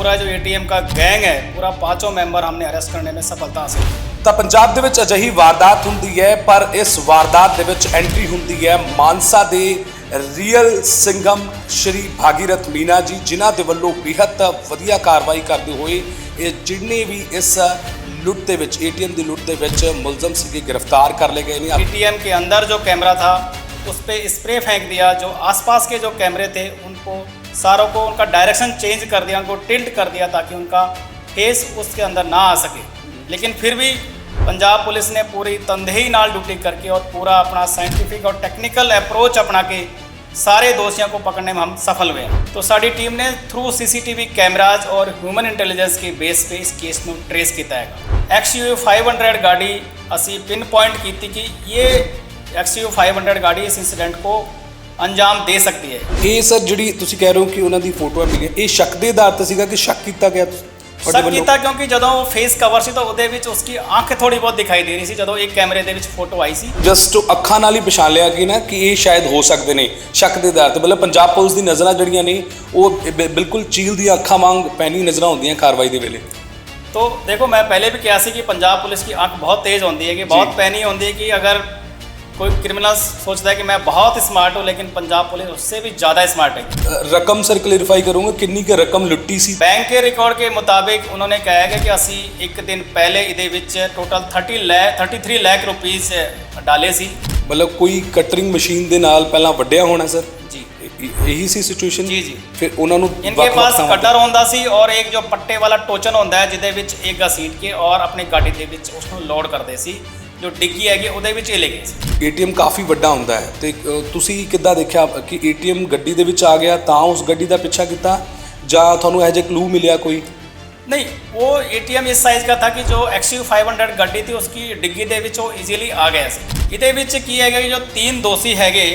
पूरा जो एटीएम का गैंग है, पूरा 5 मेंबर हमने अरेस्ट करने में सफलता हासिल की। ਤਾਂ ਪੰਜਾਬ ਦੇ ਵਿੱਚ ਅਜਿਹੀ ਵਾਰਦਾਤ ਹੁੰਦੀ ਹੈ, ਪਰ ਇਸ ਵਾਰਦਾਤ ਦੇ ਵਿੱਚ ਐਂਟਰੀ ਹੁੰਦੀ ਹੈ ਮਾਨਸਾ ਦੇ ਰੀਅਲ ਸਿੰਗਮ ਸ਼੍ਰੀ ਭਾਗੀਰਥ ਮੀਨਾ ਜੀ, ਜਿਨ੍ਹਾਂ ਦੇ ਵੱਲੋਂ ਬੇਹੱਦ ਵਧੀਆ ਕਾਰਵਾਈ ਕਰਦੇ ਹੋਏ ਇਹ ਜਿੰਨੇ ਵੀ ਇਸ लुट ਦੇ ਵਿੱਚ एटीएम ਦੀ लुट ਦੇ ਵਿੱਚ ਮੁਲਜ਼ਮ ਸੀਗੇ गिरफ्तार कर ले गए हैं। एटीएम के अंदर जो कैमरा था उस पर स्प्रे फेंक दिया, जो आसपास के जो कैमरे थे उनको सारों को उनका डायरेक्शन चेंज कर दिया, उनको टिल्ट कर दिया ताकि उनका फेस उसके अंदर ना आ सके। लेकिन फिर भी पंजाब पुलिस ने पूरी तंदेही नाल ड्यूटी करके और पूरा अपना साइंटिफिक और टेक्निकल अप्रोच अपना के सारे दोषियों को पकड़ने में हम सफल हुए। तो साड़ी टीम ने थ्रू CCTV कैमराज और ह्यूमन इंटैलिजेंस के बेस पे इस केस में ट्रेस किया है। XUV 500 गाड़ी असी पिन पॉइंट की थी कि ये XUV 500 गाड़ी इस इंसीडेंट को अंजाम दे सकती है। ਇਹ ਸਰ ਜਿਹੜੀ ਤੁਸੀਂ ਕਹਿ ਰਹੇ ਹੋ ਕਿ ਉਹਨਾਂ ਦੀ ਫੋਟੋਆਂ ਮਿਲੀਆਂ, ਇਹ ਸ਼ੱਕ ਦੇ ਆਧਾਰ ਤੇ ਸੀਗਾ ਕਿ ਸ਼ੱਕ ਕੀਤਾ ਗਿਆ शक किया क्योंकि जो फेस कवर से तो उसकी आँख थोड़ी बहुत दिखाई दे रही थी जो एक कैमरे के फोटो आई सी। जस्ट ਅੱਖਾਂ ਨਾਲ ਹੀ ਪਛਾਣ ਲਿਆ ਕਿ ਨਾ ਕਿ ਇਹ ਸ਼ਾਇਦ ਹੋ ਸਕਦੇ ਨੇ ਸ਼ੱਕ ਦੇ ਆਧਾਰ ਤੇ। ਮਤਲਬ ਪੰਜਾਬ ਪੁਲਿਸ ਦੀ ਨਜ਼ਰਾਂ ਜਿਹੜੀਆਂ ਨੇ ਉਹ ਬਿਲਕੁਲ ਚੀਲ ਦੀਆਂ ਅੱਖਾਂ ਵਾਂਗ ਪੈਣੀ ਨਜ਼ਰਾਂ ਹੁੰਦੀਆਂ ਕਾਰਵਾਈ ਦੇ ਵੇਲੇ। तो देखो मैं पहले भी कहा सी कि पंजाब पुलिस की आँख बहुत तेज़ होती है, कि बहुत पैनी होती है, कि अगर कोई क्रिमिनल सोचता है कि मैं बहुत स्मार्ट हूँ, लेकिन पंजाब पुलिस उससे भी ज़्यादा स्मार्ट है। रकम सर क्लैरिफाई करूँगा किन्नी की रकम लुट्टी सी? बैंक के रिकॉर्ड के मुताबिक उन्होंने कहा है कि असी एक दिन पहले इहदे विच टोटल 33 लाख रुपीज़ डाले सी। मतलब कोई कटरिंग मशीन दे नाल पहला वड्डिया होना सर जी, यही सी सिचुएशन जी जी। फिर उन्होंने इनके पास कटर होंदा सी और एक जो पट्टे वाला टोचन होंदा है जिहदे विच एक घसीट के और अपनी गाड़ी दे विच उसनूं लोड करदे सी, जो डिग्गी हैगी ਉਹਦੇ ਵਿੱਚ ਇਹ ਲੈ ਗਏ ਸੀ। ATM ਕਾਫੀ ਵੱਡਾ ਹੁੰਦਾ ਹੈ ਤੇ ਤੁਸੀਂ ਕਿੱਦਾਂ ਦੇਖਿਆ ਕਿ ATM ਗੱਡੀ ਦੇ ਵਿੱਚ ਆ ਗਿਆ ਤਾਂ ਉਸ ਗੱਡੀ ਦਾ ਪਿੱਛਾ ਕੀਤਾ ਜਾਂ ਤੁਹਾਨੂੰ ਇਹ ਜਿਹਾ ਕਲੂ ਮਿਲਿਆ ਕੋਈ? नहीं, वो ATM इस साइज़ का था कि जो XUV 500 ਗੱਡੀ थी उसकी डिग्गी ਦੇ ਵਿੱਚ ਉਹ ਈਜ਼ੀਲੀ ਆ ਗਿਆ ਸੀ। ਇਹਦੇ ਵਿੱਚ ਕੀ ਹੈਗਾ ਕਿ जो 3 दोषी हैगे,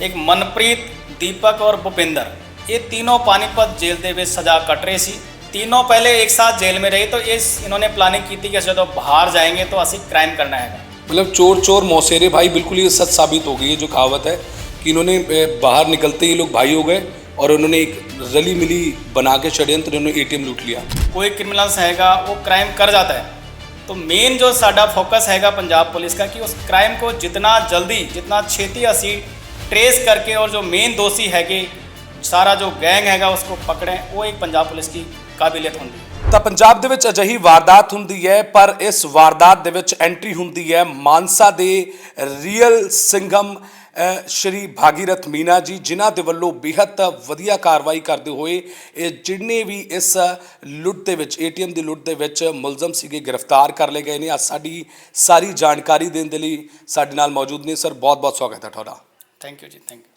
एक मनप्रीत, दीपक और भूपिंदर, ये तीनों पानीपत जेल ਦੇ ਵਿੱਚ सज़ा कट रहे सी। तीनों पहले एक साथ जेल में रही, तो इन्होंने प्लानिंग की थी कि जो बाहर जाएंगे तो असी क्राइम करना है। मतलब चोर चोर मौसेरे भाई, बिल्कुल ये सच साबित हो गई है जो कहावत है कि इन्होंने बाहर निकलते ही लोग भाई हो गए और उन्होंने एक रली मिली बना के षड्यंत्र इन्होंने ATM लूट लिया। कोई क्रिमिनल्स हैगा वो क्राइम कर जाता है, तो मेन जो साडा फोकस हैगा पंजाब पुलिस का कि उस क्राइम को जितना जल्दी जितना छेती असी ट्रेस करके और जो मेन दोषी हैगे सारा जो गैंग हैगा उसको पकड़ें, वो एक पंजाब पुलिस की काबिलियत होंगी। ਤਾਂ ਪੰਜਾਬ ਦੇ ਵਿੱਚ ਅਜਿਹੀ ਵਾਰਦਾਤ ਹੁੰਦੀ ਹੈ, ਪਰ ਇਸ ਵਾਰਦਾਤ ਦੇ ਵਿੱਚ ਐਂਟਰੀ ਹੁੰਦੀ ਹੈ ਮਾਨਸਾ ਦੇ ਰੀਅਲ ਸਿੰਗਮ ਸ਼੍ਰੀ ਭਾਗੀਰਥ ਮੀਨਾ ਜੀ, ਜਿਨ੍ਹਾਂ ਦੇ ਵੱਲੋਂ ਬੇਹੱਦ ਵਧੀਆ ਕਾਰਵਾਈ ਕਰਦੇ ਹੋਏ ਇਹ ਜਿੰਨੇ ਵੀ ਇਸ ਲੁੱਟ ਦੇ ਵਿੱਚ ATM ਦੀ ਲੁੱਟ ਦੇ ਵਿੱਚ ਮੁਲਜ਼ਮ ਸੀਗੇ गिरफ्तार ਕਰ ਲਏ ਗਏ ਨੇ। ਅੱਜ ਸਾਡੀ ਸਾਰੀ ਜਾਣਕਾਰੀ ਦੇਣ ਦੇ ਲਈ ਸਾਡੇ ਨਾਲ ਮੌਜੂਦ ਨੇ। ਸਰ बहुत बहुत स्वागत है ਤੁਹਾਡਾ। Thank you ji, thank you.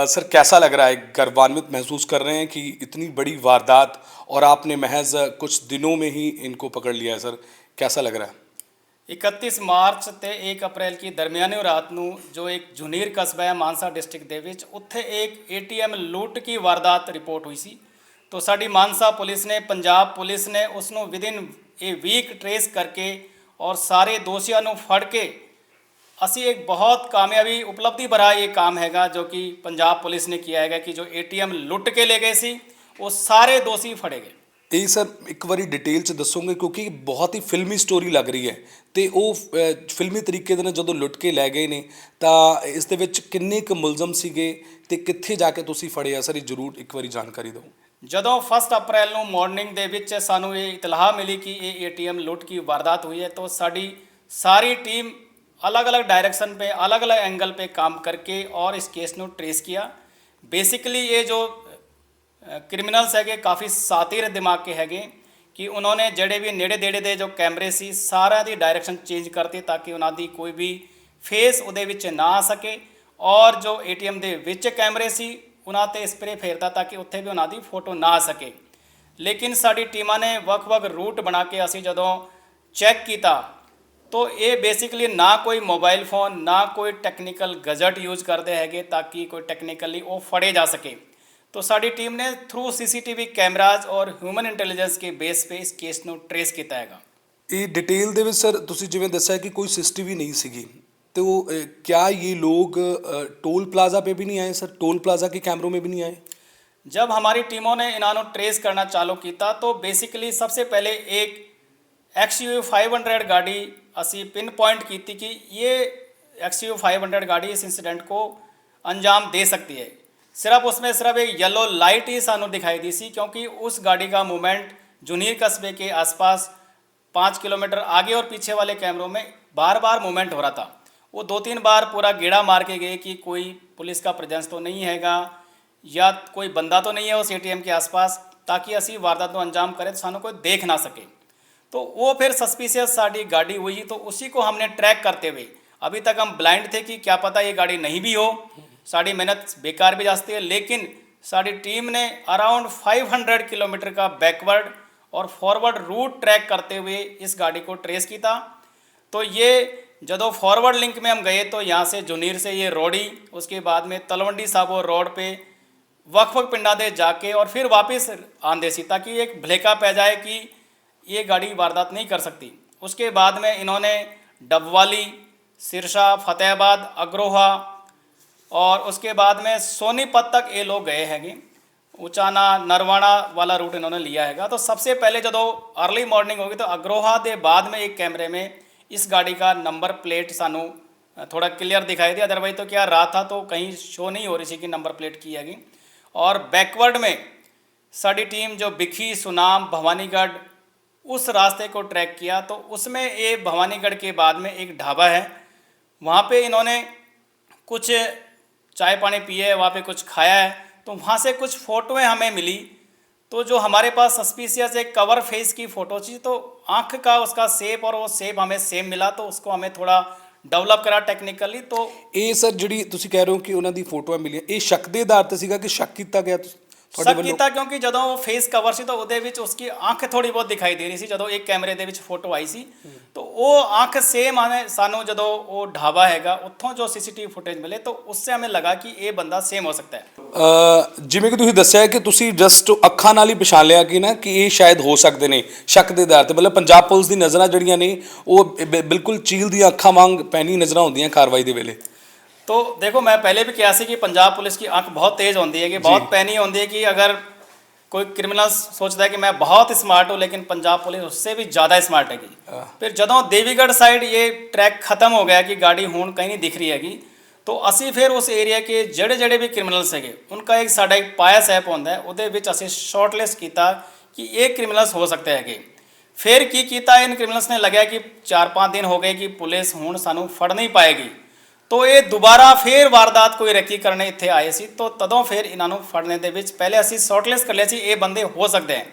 Sir कैसा लग रहा है, गर्वान्वित महसूस कर रहे हैं कि इतनी बड़ी वारदात और आपने महज कुछ दिनों में ही इनको पकड़ लिया है? सर कैसा लग रहा है? 31 ਮਾਰਚ ਤੇ 1 ਅਪ੍ਰੈਲ की दरमियानी रात ਨੂੰ जो एक झुनीर कस्बा है मानसा डिस्ट्रिक्ट ਦੇ ਵਿੱਚ ਉੱਥੇ एक ATM लूट की वारदात रिपोर्ट हुई सी। तो साडी मानसा पुलिस ने, पंजाब पुलिस ने उसनों विदिन ए वीक ट्रेस करके और सारे दोषियों ਨੂੰ ਫੜ के असी एक बहुत कामयाबी उपलब्धि भरा ये काम हैगा जो कि पंजाब पुलिस ने किया हैगा कि जो ATM लुट के ले गए सी वो सारे दोषी फड़े गए। ਇਹ ਸਰ ਇੱਕ ਵਾਰੀ ਡਿਟੇਲ ਚ ਦੱਸੋਗੇ ਕਿਉਂਕਿ ਬਹੁਤ ਹੀ ਫਿਲਮੀ ਸਟੋਰੀ ਲੱਗ ਰਹੀ ਹੈ ਤੇ ਉਹ ਫਿਲਮੀ ਤਰੀਕੇ ਦੇ ਨਾਲ ਜਦੋਂ ਲੁੱਟ ਕੇ ਲੈ ਗਏ ਨੇ ਤਾਂ ਇਸ ਦੇ ਵਿੱਚ ਕਿੰਨੇ ਕੁ ਮੁਲਜ਼ਮ ਸੀਗੇ ਤੇ ਕਿੱਥੇ ਜਾ ਕੇ ਤੁਸੀਂ ਫੜੇ ਆ? ਸਰ ਇਹ ਜ਼ਰੂਰ ਇੱਕ ਵਾਰੀ ਜਾਣਕਾਰੀ ਦਿਓ। ਜਦੋਂ 1 ਅਪ੍ਰੈਲ ਨੂੰ ਮਾਰਨਿੰਗ ਦੇ ਵਿੱਚ ਸਾਨੂੰ ਇਹ ਇਤਲਾਹ ਮਿਲੀ ਕਿ ਇਹ ATM लूट की वारदात हुई है, तो साड़ी सारी टीम अलग अलग डायरेक्शन पे अलग अलग एंगल पे काम करके और इस केस को ट्रेस किया। बेसिकली ये जो क्रिमिनल्स हैगे काफ़ी सातिर दिमाग के हैगे कि उन्होंने जड़े भी नेड़े देड़े दे जो कैमरे सी सारा दी डायरेक्शन चेंज करते ताकि उन्हों दी कोई भी फेस उहदे विच ना आ सके, और जो ATM दे विच कैमरे सी उन्हां ते स्प्रे फेरता ताकि उत्थे भी उन्हां दी फोटो ना आ सके। लेकिन साडी टीमां ने वख-वख रूट बना के असी जदों चैक किया तो ये बेसिकली ना कोई मोबाइल फोन ना कोई टैक्नीकल गजट यूज करते हैं ताकि कोई टैक्नीकली वो फड़े जा सके। तो साड़ी टीम ने थ्रू CCTV कैमराज और ह्यूमन इंटैलिजेंस के बेस पे इस केस को ट्रेस किया है। ਇਹ ਡਿਟੇਲ ਦੇ ਵਿੱਚ ਸਰ ਤੁਸੀਂ ਜਿਵੇਂ ਦੱਸਿਆ ਕਿ ਕੋਈ CCTV नहीं ਸੀਗੀ तो क्या ये लोग टोल प्लाजा पे भी नहीं आए सर? टोल प्लाजा के कैमरों में भी नहीं आए? जब हमारी टीमों ने इन्हों ट्रेस करना चालू किया तो बेसिकली सबसे पहले एक XUV 500 गाड़ी असी पिन पॉइंट की थी कि ये XUV 500 गाड़ी इस इंसीडेंट को अंजाम दे सकती है। सिर्फ उसमें सिर्फ एक येलो लाइट ही सानू दिखाई दी सी, क्योंकि उस गाड़ी का मूवमेंट जुनीर कस्बे के आसपास 5 किलोमीटर आगे और पीछे वाले कैमरों में बार बार मूवमेंट हो रहा था। वो 2-3 बार पूरा गेड़ा मार के गए कि कोई पुलिस का प्रेजेंस तो नहीं हैगा या कोई बंदा तो नहीं है उस ATM के आसपास, ताकि असी वारदात को अंजाम करें तो सानू कोई देख ना सके। तो वो फिर सस्पिशियस साड़ी गाड़ी हुई, तो उसी को हमने ट्रैक करते हुए, अभी तक हम ब्लाइंड थे कि क्या पता ये गाड़ी नहीं भी हो, साड़ी मेहनत बेकार भी जा सकती है, लेकिन साड़ी टीम ने अराउंड 500 किलोमीटर का बैकवर्ड और फॉरवर्ड रूट ट्रैक करते हुए इस गाड़ी को ट्रेस किया। तो ये जदों फॉरवर्ड लिंक में हम गए तो यहाँ से जुनीर से ये रोड़ी, उसके बाद में तलवंडी साबो रोड पे वक्फ पिंडा दे जाके और फिर वापस आंदे सी, ताकि एक भलेका पै जाए कि ये गाड़ी वारदात नहीं कर सकती। उसके बाद में इन्होंने डबवाली, सिरसा, फतेहाबाद, अग्रोहा और उसके बाद में सोनीपत तक ये लोग गए हैगे। उचाना नरवाना वाला रूट इन्होंने लिया हैगा। तो सबसे पहले जदों अर्ली मॉर्निंग होगी तो अग्रोहा के बाद में एक कैमरे में इस गाड़ी का नंबर प्लेट सानू थोड़ा क्लियर दिखाई दी, अदरवाइज तो क्या रात था तो कहीं शो नहीं हो रही थी कि नंबर प्लेट की हैगी। और बैकवर्ड में साड़ी टीम जो बिखी, सुनाम, भवानीगढ़ उस रास्ते को ट्रैक किया। तो उसमें ये भवानीगढ़ के बाद में एक ढाबा है, वहाँ पे इन्होंने कुछ चाय पानी पिए, वहाँ पे कुछ खाया है। तो वहाँ से कुछ फ़ोटोएं हमें मिली, तो जो हमारे पास सस्पिशियस एक कवर फेस की फ़ोटो थी, तो आँख का उसका शेप और वो शेप हमें सेम मिला, तो उसको हमें थोड़ा डेवलप करा टेक्निकली। तो ਇਹ ਸਰ ਜਿਹੜੀ ਤੁਸੀਂ ਕਹਿ ਰਹੇ ਹੋ ਕਿ ਉਹਨਾਂ ਦੀ ਫੋਟੋਆਂ ਮਿਲੀਆਂ, ਇਹ ਸ਼ੱਕ ਦੇ ਆਧਾਰ ਤੇ ਸੀਗਾ ਕਿ ਸ਼ੱਕ ਕੀਤਾ ਗਿਆ ਤੁਹਾਡੇ शक ਵੱਲੋਂ? किया, क्योंकि जदों वो फेस कवर सी तो ਉਹਦੇ ਵਿੱਚ उसकी आँख थोड़ी बहुत दिखाई दे रही सी जदों एक कैमरे ਦੇ ਵਿੱਚ फोटो आई सी। तो वो आँख सेम हमें सानू जदों वो ढाबा हैगा ਉੱਥੋਂ जो CCTV फुटेज मिले, तो उससे हमें लगा कि ये बंदा सेम हो सकता है। ਜਿਵੇਂ ਕਿ ਤੁਸੀਂ ਦੱਸਿਆ ਕਿ ਤੁਸੀਂ ਜਸਟ ਅੱਖਾਂ ਨਾਲ ਹੀ ਪਛਾਣ ਲਿਆ ਕਿ ਨਾ ਕਿ ਇਹ ਸ਼ਾਇਦ ਹੋ ਸਕਦੇ ਨੇ ਸ਼ੱਕ ਦੇ ਆਧਾਰ ਤੇ, ਮਤਲਬ ਪੰਜਾਬ ਪੁਲਿਸ ਦੀ ਨਜ਼ਰਾਂ ਜਿਹੜੀਆਂ ਨੇ ਉਹ ਬਿਲਕੁਲ ਚੀਲ ਦੀਆਂ ਅੱਖਾਂ ਵਾਂਗ ਪੈਣੀ ਨਜ਼ਰਾਂ ਹੁੰਦੀਆਂ ਕਾਰਵਾਈ ਦੇ ਵੇਲੇ। तो देखो, मैं पहले भी कहा सी कि पंजाब पुलिस की आंख बहुत तेज़ होती है, कि बहुत पैनी होती है, कि अगर कोई क्रिमिनल सोचता है कि मैं बहुत स्मार्ट हूँ, लेकिन पंजाब पुलिस उससे भी ज़्यादा स्मार्ट हैगी। फिर जदों देवीगढ़ साइड ये ट्रैक खत्म हो गया कि गाड़ी हुण कहीं नहीं दिख रही हैगी, तो असी फिर उस एरिया के जड़े जड़े भी क्रिमिनल्स है उनका एक साडा एक पायस ऐप होंदा है, उहदे विच असी शॉर्टलिस्ट किया कि ये क्रिमिनल्स हो सकते हैं। फिर की किया, इन क्रिमिनल्स ने लग्या कि 4-5 दिन हो गए कि पुलिस हुण सानू फड़ नहीं पाएगी, तो ये दोबारा फिर वारदात कोई रेकी करने इत्थे आए सी। तो तदों फिर इन्हों फड़ने दे विच पहले असी शॉर्टलिस्ट कर लिया सी ये बंदे हो सकते हैं,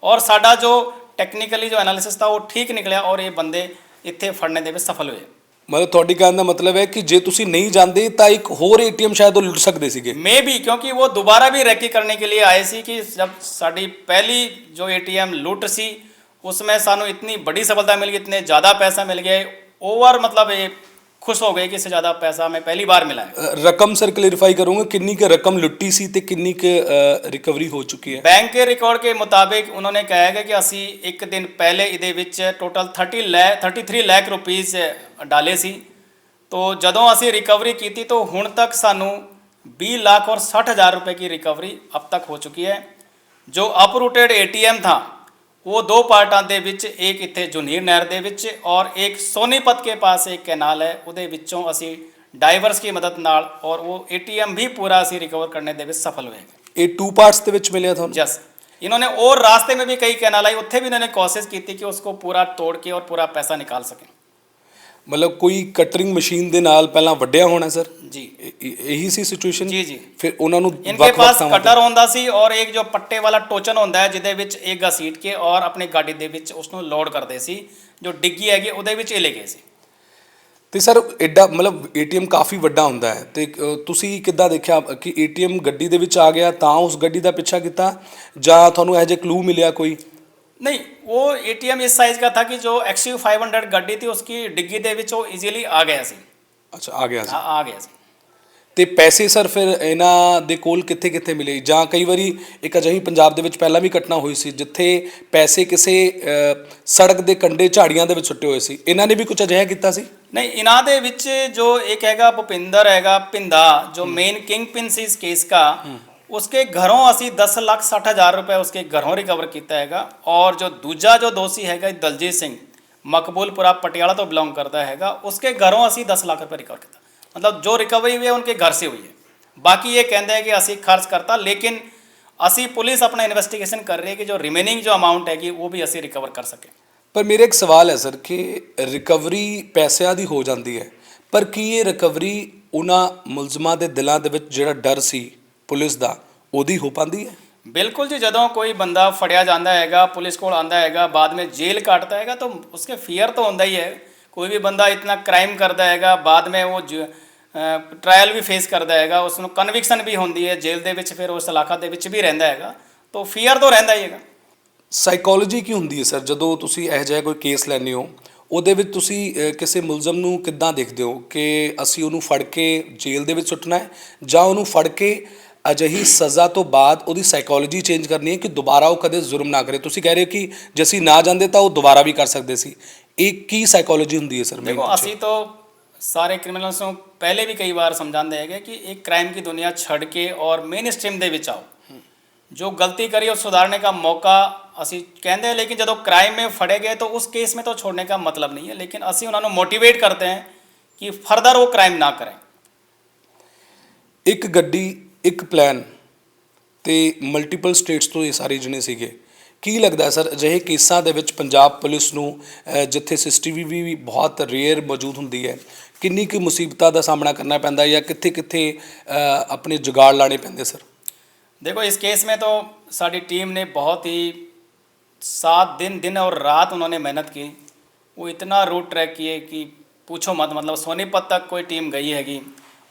और साडा जो टेक्निकली जो एनालिसिस था वो ठीक निकलिया और ये बंदे इत्थे फड़ने दे विच सफल हुए। ਮਤਲਬ ਤੁਹਾਡੀ ਕਹਿਣ ਦਾ ਮਤਲਬ ਹੈ ਕਿ ਜੇ ਤੁਸੀਂ ਨਹੀਂ ਜਾਂਦੇ ਤਾਂ ਇੱਕ ਹੋਰ ATM ਸ਼ਾयद ਉਹ ਲੁੱਟ ਸਕਦੇ ਸੀਗੇ। मे बी, क्योंकि वो दोबारा भी रेकी करने के लिए आए सी कि जब साड़ी पहली जो ATM लूट सी उसमें सानू इतनी बड़ी सफलता मिल गई, इतने ज़्यादा पैसा मिल गया, ओवर मतलब ये खुश हो गए कि इससे ज़्यादा पैसा हमें पहली बार मिला है। रकम सर क्लैरिफाई करूँगा, किन्नी के रकम लुट्टी सी ते किन्नी के रिकवरी हो चुकी है? बैंक के रिकॉर्ड के मुताबिक उन्होंने कहा है कि असी एक दिन पहले इहदे विच टोटल 33 लाख रुपीज़ डाले सी। तो जदों असी रिकवरी की तो हुण तक सानू 20 लाख और 60,000 रुपए की रिकवरी अब तक हो चुकी है। जो अपरूटेड ATM था वो 2 पार्टां दे विच, एक इत्थे जुनीर नहर दे विच और एक सोनीपत के पास एक कैनाल है, उहदे विचों असी डाइवर्स की मदद नाल और वो ATM भी पूरा असी रिकवर करने दे विच सफल हुए। ਇਹ 2 ਪਾर्ट्स ਦੇ ਵਿੱਚ ਮਿਲਿਆ ਤੁਹਾਨੂੰ? यस, इन्होंने और रास्ते में भी कई कैनाल आई, उत्थे भी इन्होंने कोशिश की थी कि उसको पूरा तोड़ के और पूरा पैसा निकाल सकें। ਮਤਲਬ ਕੋਈ ਕਟਰਿੰਗ ਮਸ਼ੀਨ ਦੇ ਨਾਲ ਪਹਿਲਾਂ ਵੱਢਿਆ ਹੋਣਾ ਸਰ? जी ਇਹੀ ਸੀ ਸਿਚੁਏਸ਼ਨ? जी जी, ਫਿਰ ਉਹਨਾਂ ਨੂੰ इनके पास कटर होंदा सी और एक जो पट्टे वाला टोचन होंदा है जिहदे विच एक घसीट के और अपनी गाड़ी दे विच उसनूं लोड करदे सी, जो डिग्गी हैगी ਉਹਦੇ ਵਿੱਚ ਇਹ ਲੈ ਗਏ ਸੀ। ਤੇ ਸਰ ਐਡਾ ਮਤਲਬ ATM ਕਾਫੀ ਵੱਡਾ ਹੁੰਦਾ ਹੈ ਤੇ ਤੁਸੀਂ ਕਿੱਦਾਂ ਦੇਖਿਆ ਕਿ ATM ਗੱਡੀ ਦੇ ਵਿੱਚ ਆ ਗਿਆ ਤਾਂ ਉਸ ਗੱਡੀ ਦਾ ਪਿੱਛਾ ਕੀਤਾ ਜਾਂ ਤੁਹਾਨੂੰ ਇਹ ਜੇ ਕਲੂ ਮਿਲਿਆ ਕੋਈ? नहीं, वो ATM इस साइज़ का था कि जो XUV 500 गाड़ी थी उसकी डिग्गी दे विच वो ईजीली आ गया सी। ਅੱਛਾ ਆ ਗਿਆ ਸੀ। आ गया सी। ਤੇ ਪੈਸੇ ਸਰ ਫਿਰ ਇਹਨਾਂ ਦੇ ਕੋਲ ਕਿੱਥੇ ਕਿੱਥੇ ਮਿਲੇ? ਜਾਂ ਕਈ ਵਾਰੀ ਇੱਕ ਅਜਿਹੀ ਪੰਜਾਬ ਦੇ ਵਿੱਚ ਪਹਿਲਾਂ ਵੀ ਘਟਨਾ ਹੋਈ ਸੀ ਜਿੱਥੇ ਪੈਸੇ ਕਿਸੇ ਸੜਕ ਦੇ ਕੰਢੇ ਝਾੜੀਆਂ ਦੇ ਵਿੱਚ ਸੁੱਟੇ ਹੋਏ ਸੀ, ਇਹਨਾਂ ਨੇ ਵੀ ਕੁਝ ਅਜਿਹਾ ਕੀਤਾ ਸੀ? नहीं, इन्हां दे विच जो एक हैगा भुपिंदर हैगा पिंदा, जो मेन किंग पिन सी इस केस का, उसके घरों ਅਸੀਂ 10,60,000 रुपए उसके घरों रिकवर ਕੀਤਾ ਹੈਗਾ। ਔਰ ਜੋ ਦੂਜਾ ਜੋ ਦੋਸ਼ੀ ਹੈਗਾ ਦਲਜੀਤ ਸਿੰਘ ਮਕਬੂਲਪੁਰਾ ਪਟਿਆਲਾ ਤੋਂ ਬਿਲੋਂਗ ਕਰਦਾ ਹੈਗਾ, उसके घरों ਅਸੀਂ 10 ਲੱਖ रुपए रिकवर ਕੀਤਾ। मतलब जो रिकवरी हुई है उनके घर से हुई है। बाकी ये कहते हैं कि ਅਸੀਂ खर्च करता, लेकिन ਅਸੀਂ पुलिस अपना इन्वेस्टिगेशन कर रही है कि जो रिमेनिंग जो अमाउंट हैगी वो भी ਅਸੀਂ रिकवर कर सकें। ਪਰ ਮੇਰਾ ਇੱਕ ਸਵਾਲ ਹੈ ਸਰ ਕਿ ਰਿਕਵਰੀ ਪੈਸਿਆਂ ਦੀ ਹੋ ਜਾਂਦੀ ਹੈ, ਪਰ ਕੀ ਇਹ ਰਿਕਵਰੀ ਉਹਨਾਂ ਮੁਲਜ਼ਮਾਂ ਦੇ ਦਿਲਾਂ ਦੇ ਵਿੱਚ ਜਿਹੜਾ ਡਰ ਸੀ ਪੁਲਿਸ ਦਾ ਉਹਦੀ ਹੋ ਪਾਉਂਦੀ ਹੈ? ਬਿਲਕੁਲ ਜੀ, ਜਦੋਂ ਕੋਈ ਬੰਦਾ ਫੜਿਆ ਜਾਂਦਾ ਹੈਗਾ, ਪੁਲਿਸ ਕੋਲ ਆਂਦਾ ਹੈਗਾ, ਬਾਅਦ ਵਿੱਚ ਜੇਲ੍ਹ ਕੱਟਦਾ ਹੈਗਾ, ਤਾਂ ਉਸਕੇ ਫੀਅਰ ਤਾਂ ਹੁੰਦਾ ਹੀ ਹੈ। ਕੋਈ ਵੀ ਬੰਦਾ ਇਤਨਾ ਕ੍ਰਾਈਮ ਕਰਦਾ ਹੈਗਾ, ਬਾਅਦ ਵਿੱਚ ਉਹ ट्रायल भी फेस करता है, उसनों कन्विक्शन भी होती है, जेल ਦੇ ਵਿੱਚ ਫਿਰ ਉਸ ਇਲਾਕਾ ਦੇ ਵਿੱਚ ਵੀ ਰਹਿੰਦਾ ਹੈਗਾ, ਤਾਂ ਫੀਅਰ ਤਾਂ ਰਹਿੰਦਾ ਹੀ ਹੈਗਾ। ਸਾਈਕੋਲੋਜੀ ਕੀ ਹੁੰਦੀ ਹੈ ਸਰ ਜਦੋਂ ਤੁਸੀਂ ਇਹੋ ਜਿਹਾ ਕੋਈ ਕੇਸ ਲੈਂਦੇ ਹੋ, ਉਹਦੇ ਵਿੱਚ ਤੁਸੀਂ ਕਿਸੇ ਮੁਲਜ਼ਮ ਨੂੰ ਕਿੱਦਾਂ ਦੇਖਦੇ ਹੋ ਕਿ ਅਸੀਂ ਉਹਨੂੰ ਫੜ ਕੇ ਜੇਲ੍ਹ ਦੇ ਵਿੱਚ ਸੁੱਟਣਾ ਹੈ ਜਾਂ ਉਹਨੂੰ ਫੜ ਕੇ ਅਜਿਹੀ ਸਜ਼ਾ ਤੋਂ ਬਾਅਦ ਉਹਦੀ ਸਾਈਕੋਲੋਜੀ ਚੇਂਜ ਕਰਨੀ ਹੈ ਕਿ ਦੁਬਾਰਾ ਉਹ ਕਦੇ ਜ਼ੁਲਮ ਨਾ ਕਰੇ? ਤੁਸੀਂ ਕਹਿ ਰਹੇ ਹੋ ਕਿ ਜੇ ਅਸੀਂ ਨਾ ਜਾਂਦੇ ਤਾਂ ਉਹ ਦੁਬਾਰਾ ਵੀ ਕਰ ਸਕਦੇ ਸੀ, ਇਹ ਕੀ ਸਾਈਕੋਲੋਜੀ ਹੁੰਦੀ ਹੈ ਸਰ? ਦੇਖੋ, ਅਸੀਂ ਤਾਂ सारे क्रिमिनल्स ਨੂੰ ਪਹਿਲੇ ਵੀ ਕਈ ਵਾਰ ਸਮਝਾਉਂਦੇ ਹੈਗੇ ਕਿ एक क्राइम की दुनिया ਛੱਡ के और मेन स्ट्रीम ਦੇ ਵਿੱਚ आओ, जो गलती करी और सुधारने का मौका ਅਸੀਂ ਕਹਿੰਦੇ हैं। लेकिन ਜਦੋਂ क्राइम में फड़े गए तो उस केस में तो छोड़ने का मतलब नहीं है, लेकिन ਅਸੀਂ ਉਹਨਾਂ ਨੂੰ मोटिवेट करते हैं कि फर्दर वो क्राइम ना करें। ਇੱਕ ਗੱਡੀ, ਇੱਕ ਪਲਾਨ ਤੇ ਮਲਟੀਪਲ ਸਟੇਟਸ ਤੋਂ ਇਹ ਸਾਰੇ ਜਣੇ ਸੀਗੇ। ਕੀ ਲੱਗਦਾ ਸਰ ਅਜਿਹੇ ਕੇਸਾਂ ਦੇ ਵਿੱਚ ਪੰਜਾਬ ਪੁਲਿਸ ਨੂੰ ਜਿੱਥੇ CCTV ਵੀ ਬਹੁਤ ਰੇਅਰ ਮੌਜੂਦ ਹੁੰਦੀ ਹੈ, ਕਿੰਨੀ ਕੁ ਮੁਸੀਬਤਾਂ ਦਾ ਸਾਹਮਣਾ ਕਰਨਾ ਪੈਂਦਾ ਜਾਂ ਕਿੱਥੇ ਕਿੱਥੇ ਆਪਣੇ ਜੁਗਾੜ ਲਾਣੇ ਪੈਂਦੇ ਸਰ? देखो, इस केस में तो साड़ी टीम ने बहुत ही 7 दिन और रात उन्होंने मेहनत की। वो इतना रूट ट्रैक किए कि पूछो मत। मतलब सोनीपत तक कोई टीम गई हैगी